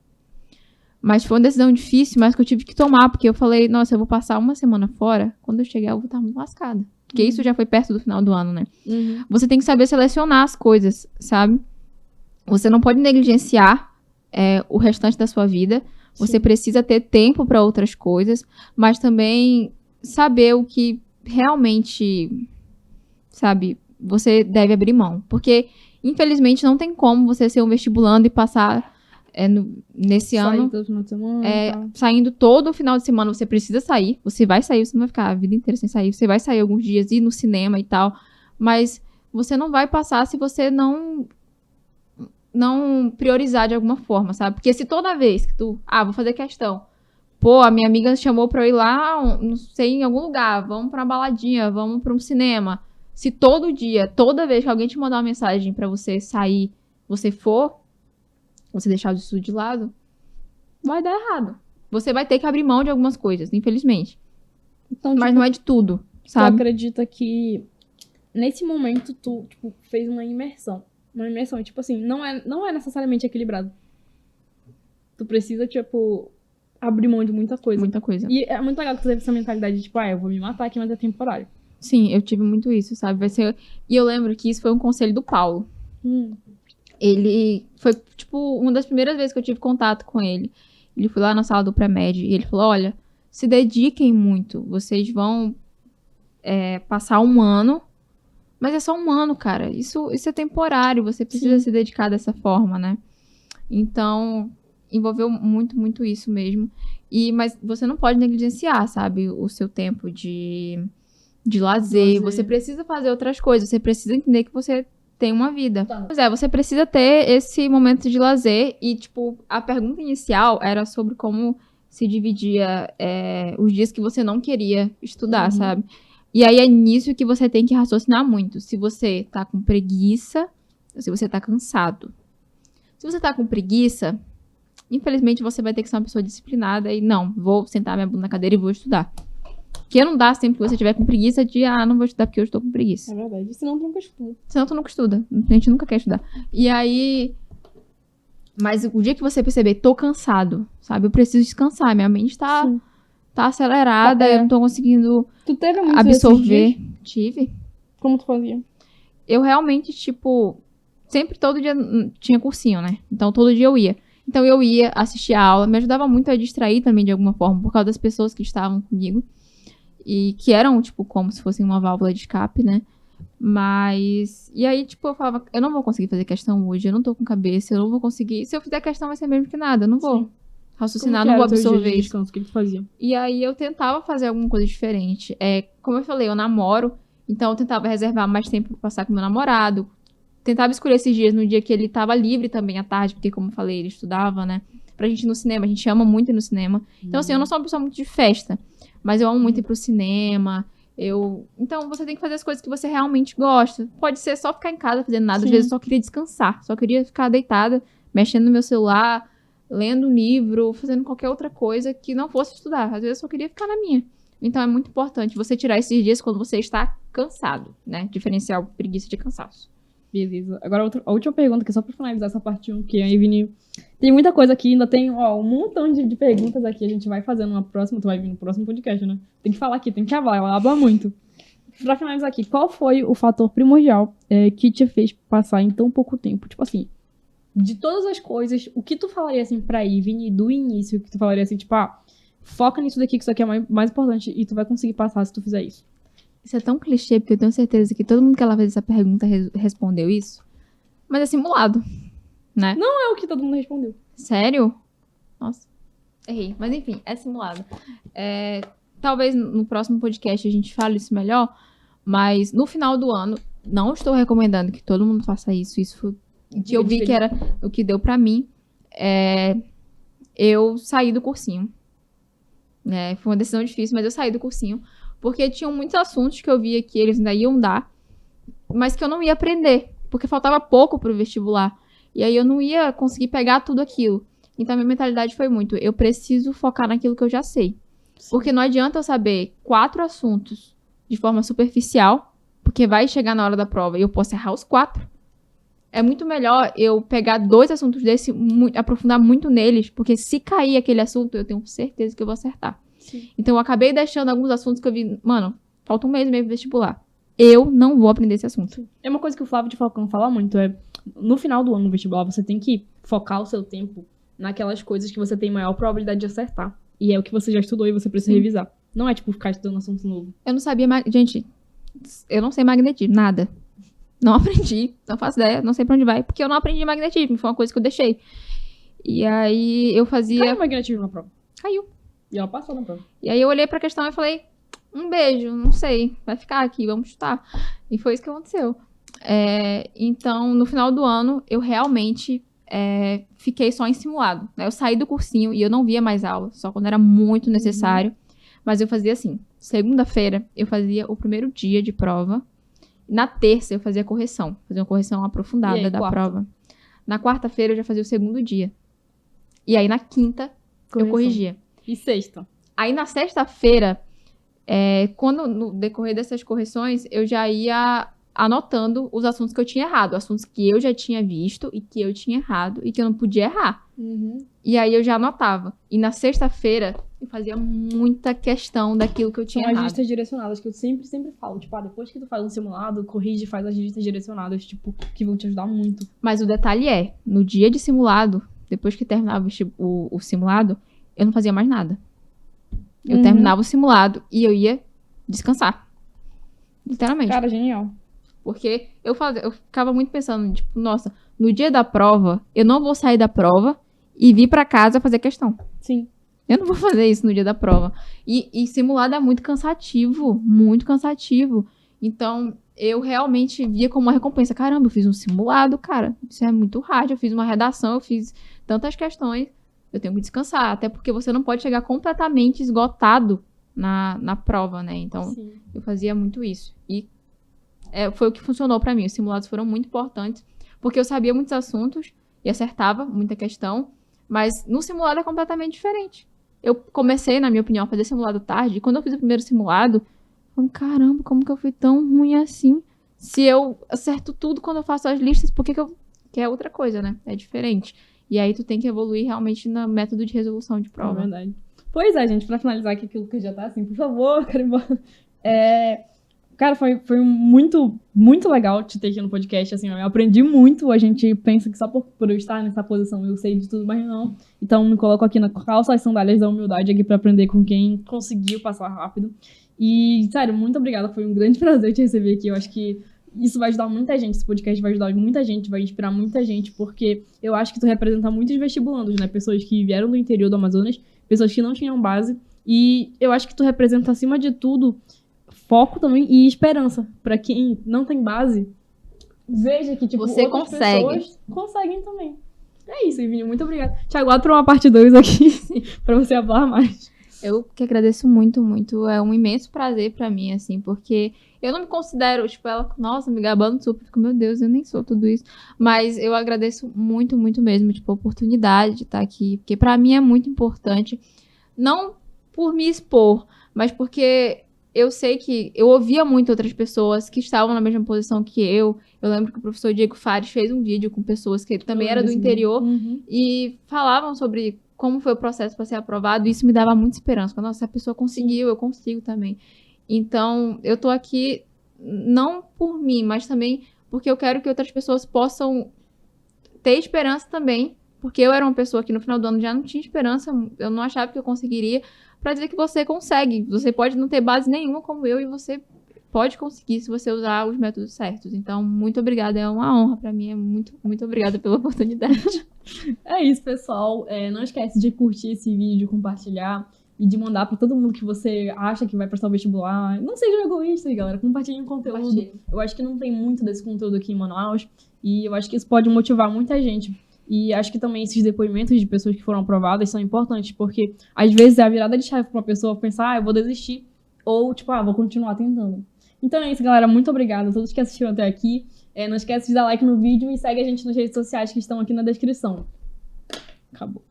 Mas foi uma decisão difícil, mas que eu tive que tomar, porque eu falei, nossa, eu vou passar uma semana fora, quando eu chegar eu vou estar muito lascada. Porque isso já foi perto do final do ano, né? Você tem que saber selecionar as coisas, sabe? Você não pode negligenciar o restante da sua vida. Você precisa ter tempo para outras coisas, mas também saber o que realmente, sabe, você deve abrir mão. Porque, infelizmente, não tem como você ser um vestibulando e passar nesse ano todo final de semana, saindo todo final de semana. Você precisa sair, você vai sair, você não vai ficar a vida inteira sem sair. Você vai sair alguns dias, ir no cinema e tal, mas você não vai passar se você não priorizar de alguma forma, sabe? Porque se toda vez que tu, vou fazer questão, pô, a minha amiga chamou pra eu ir lá, não sei, em algum lugar, vamos pra uma baladinha, vamos pra um cinema. Se todo dia, toda vez que alguém te mandar uma mensagem pra você sair, você deixar o estudo de lado, vai dar errado. Você vai ter que abrir mão de algumas coisas, infelizmente. Então, mas não é de tudo, sabe? Tu acredita que nesse momento tu, tipo, fez uma imersão, tipo assim, não é necessariamente equilibrado. Tu precisa, tipo, abrir mão de muita coisa. Muita coisa. E é muito legal que tu teve essa mentalidade de, tipo, eu vou me matar aqui, mas é temporário. Sim, eu tive muito isso, sabe? E eu lembro que isso foi um conselho do Paulo. Ele foi, tipo, uma das primeiras vezes que eu tive contato com ele. Ele foi lá na sala do pré-med e ele falou, olha, se dediquem muito. Vocês vão passar um ano, mas é só um ano, cara. Isso é temporário, você precisa se dedicar dessa forma, né? Então, envolveu muito, muito isso mesmo. Mas você não pode negligenciar, sabe? O seu tempo de lazer. Você precisa fazer outras coisas. Você precisa entender que você tem uma vida. Pois você precisa ter esse momento de lazer. E, tipo, a pergunta inicial era sobre como se dividia os dias que você não queria estudar, sabe? E aí é nisso que você tem que raciocinar muito. Se você tá com preguiça, ou se você tá cansado. Se você tá com preguiça, infelizmente você vai ter que ser uma pessoa disciplinada e não, vou sentar minha bunda na cadeira e vou estudar. Porque não dá sempre que você tiver com preguiça de, não vou estudar porque eu estou com preguiça. É verdade, senão tu nunca estuda. Senão tu nunca estuda. A gente nunca quer estudar. E aí... Mas o dia que você perceber, tô cansado, sabe? Eu preciso descansar, minha mente tá acelerada, eu não tô conseguindo absorver. Tive. Como tu fazia? Eu realmente, tipo, sempre todo dia tinha cursinho, né? Então todo dia eu ia. Então eu ia assistir a aula, me ajudava muito a distrair também de alguma forma, por causa das pessoas que estavam comigo. E que eram, tipo, como se fossem uma válvula de escape, né? Mas... E aí, tipo, eu falava, eu não vou conseguir fazer questão hoje, eu não tô com cabeça, eu não vou conseguir... Se eu fizer questão vai ser mesmo que nada, eu não vou raciocinar, não vou absorver isso. Descanso, o que tu fazia? E aí eu tentava fazer alguma coisa diferente. Como eu falei, eu namoro, então eu tentava reservar mais tempo pra passar com meu namorado. Tentava escolher esses dias no dia que ele tava livre também à tarde, porque, como eu falei, ele estudava, né? Pra gente ir no cinema, a gente ama muito ir no cinema. Então, assim, eu não sou uma pessoa muito de festa, mas eu amo muito ir pro cinema. Então, você tem que fazer as coisas que você realmente gosta. Pode ser só ficar em casa fazendo nada. Às vezes eu só queria descansar, só queria ficar deitada, mexendo no meu celular, lendo um livro, fazendo qualquer outra coisa que não fosse estudar. Às vezes eu só queria ficar na minha. Então, é muito importante você tirar esses dias quando você está cansado, né? Diferenciar o preguiça de cansaço. Beleza. Agora, a última pergunta, que é só pra finalizar essa parte 1, que aí, Vini, tem muita coisa aqui, ainda tem, um montão de perguntas aqui, a gente vai fazendo uma próxima, tu vai vir no próximo podcast, né? Tem que falar aqui, tem que falar, ela habla muito. Pra finalizar aqui, qual foi o fator primordial que te fez passar em tão pouco tempo? Tipo assim, de todas as coisas, o que tu falaria, assim, pra ir, Vini, do início, que tu falaria, assim, tipo, foca nisso daqui, que isso aqui é mais importante, e tu vai conseguir passar se tu fizer isso? Isso é tão clichê, porque eu tenho certeza que todo mundo que ela fez essa pergunta respondeu isso. Mas é simulado, né? Não é o que todo mundo respondeu. Sério? Nossa, errei. Mas enfim, é simulado. Talvez no próximo podcast a gente fale isso melhor, mas no final do ano, não estou recomendando que todo mundo faça isso. Isso foi o que eu vi que era o que deu pra mim. Eu saí do cursinho. Foi uma decisão difícil, mas eu saí do cursinho. Porque tinham muitos assuntos que eu via que eles ainda iam dar, mas que eu não ia aprender. Porque faltava pouco pro vestibular. E aí eu não ia conseguir pegar tudo aquilo. Então a minha mentalidade foi muito, eu preciso focar naquilo que eu já sei. Sim. Porque não adianta eu saber 4 assuntos de forma superficial, porque vai chegar na hora da prova e eu posso errar os 4. É muito melhor eu pegar 2 assuntos desse, aprofundar muito neles, porque se cair aquele assunto, eu tenho certeza que eu vou acertar. Sim. Então eu acabei deixando alguns assuntos que eu vi, mano, falta um mês e meio pro vestibular. Eu não vou aprender esse assunto. É uma coisa que o Flávio de Falcão fala muito, no final do ano no vestibular, você tem que focar o seu tempo naquelas coisas que você tem maior probabilidade de acertar. E é o que você já estudou e você precisa revisar. Não é, tipo, ficar estudando assunto novo. Eu não sabia... Gente, eu não sei magnetismo, nada. Não aprendi, não faço ideia, não sei pra onde vai, porque eu não aprendi magnetismo, foi uma coisa que eu deixei. E aí eu fazia... Caiu magnetismo na prova. Caiu. E ela passou na prova. E aí eu olhei pra questão e falei, um beijo, não sei, vai ficar aqui, vamos chutar. E foi isso que aconteceu. Então, no final do ano, eu realmente... fiquei só em simulado. Eu saí do cursinho e eu não via mais aula, só quando era muito necessário. Mas eu fazia assim, segunda-feira eu fazia o primeiro dia de prova, na terça eu fazia correção, fazia uma correção aprofundada da prova. Na quarta-feira eu já fazia o segundo dia. E aí na quinta eu corrigia. E sexta? Aí na sexta-feira, quando no decorrer dessas correções, eu já ia anotando os assuntos que eu tinha errado, assuntos que eu já tinha visto e que eu tinha errado e que eu não podia errar. E aí eu já anotava. E na sexta-feira eu fazia muita questão daquilo que eu tinha errado. São as listas direcionadas que eu sempre falo. Tipo, depois que tu faz um simulado, corrige e faz as listas direcionadas, tipo, que vão te ajudar muito. Mas o detalhe no dia de simulado, depois que terminava o simulado, eu não fazia mais nada. Eu terminava o simulado e eu ia descansar. Literalmente. Cara, genial. Porque eu ficava muito pensando, tipo, nossa, no dia da prova, eu não vou sair da prova e vir pra casa fazer questão. Sim. Eu não vou fazer isso no dia da prova. E simulado é muito cansativo, muito cansativo. Então, eu realmente via como uma recompensa. Caramba, eu fiz um simulado, cara. Isso é muito hard. Eu fiz uma redação, eu fiz tantas questões. Eu tenho que descansar. Até porque você não pode chegar completamente esgotado na prova, né? Então, sim, eu fazia muito isso. E foi o que funcionou pra mim. Os simulados foram muito importantes, porque eu sabia muitos assuntos e acertava muita questão, mas no simulado é completamente diferente. Eu comecei, na minha opinião, a fazer simulado tarde, e quando eu fiz o primeiro simulado, eu falei, caramba, como que eu fui tão ruim assim? Se eu acerto tudo quando eu faço as listas, por que que é outra coisa, né? É diferente. E aí tu tem que evoluir realmente no método de resolução de prova. É verdade. Pois é, gente, pra finalizar aqui aquilo que já tá assim, por favor, quero ir embora. Cara, foi muito, muito legal te ter aqui no podcast, assim, eu aprendi muito, a gente pensa que só por eu estar nessa posição eu sei de tudo, mas não. Então me coloco aqui na calça as sandálias da humildade aqui pra aprender com quem conseguiu passar rápido. E, sério, muito obrigada, foi um grande prazer te receber aqui, eu acho que isso vai ajudar muita gente, esse podcast vai ajudar muita gente, vai inspirar muita gente, porque eu acho que tu representa muitos vestibulandos, né, pessoas que vieram do interior do Amazonas, pessoas que não tinham base, e eu acho que tu representa, acima de tudo, foco também e esperança. Pra quem não tem base, veja que, tipo, você outras pessoas conseguem também. É isso, Ivinho. Muito obrigada. Te aguardo pra uma parte 2 aqui, pra você falar mais. Eu que agradeço muito, muito. É um imenso prazer pra mim, assim, porque eu não me considero, tipo, ela, nossa, me gabando super. Fico, meu Deus, eu nem sou tudo isso. Mas eu agradeço muito, muito mesmo, tipo, a oportunidade de estar aqui. Porque pra mim é muito importante. Não por me expor, mas porque eu sei que eu ouvia muito outras pessoas que estavam na mesma posição que eu. Eu lembro que o professor Diego Fares fez um vídeo com pessoas que ele também era do interior e falavam sobre como foi o processo para ser aprovado. E isso me dava muita esperança. Nossa, se a pessoa conseguiu, eu consigo também. Então, eu tô aqui não por mim, mas também porque eu quero que outras pessoas possam ter esperança também. Porque eu era uma pessoa que no final do ano já não tinha esperança, eu não achava que eu conseguiria, pra dizer que você consegue. Você pode não ter base nenhuma como eu e você pode conseguir se você usar os métodos certos. Então, muito obrigada, é uma honra pra mim, muito obrigada pela oportunidade. É isso, pessoal. Não esquece de curtir esse vídeo, compartilhar e de mandar pra todo mundo que você acha que vai prestar o vestibular. Não sejam egoístas, galera. Compartilhem o conteúdo. Eu acho que não tem muito desse conteúdo aqui em Manaus e eu acho que isso pode motivar muita gente. E acho que também esses depoimentos de pessoas que foram aprovadas são importantes, porque às vezes é a virada de chave pra uma pessoa pensar, eu vou desistir, ou tipo, vou continuar tentando. Então é isso, galera. Muito obrigada a todos que assistiram até aqui. Não esquece de dar like no vídeo e segue a gente nas redes sociais que estão aqui na descrição. Acabou.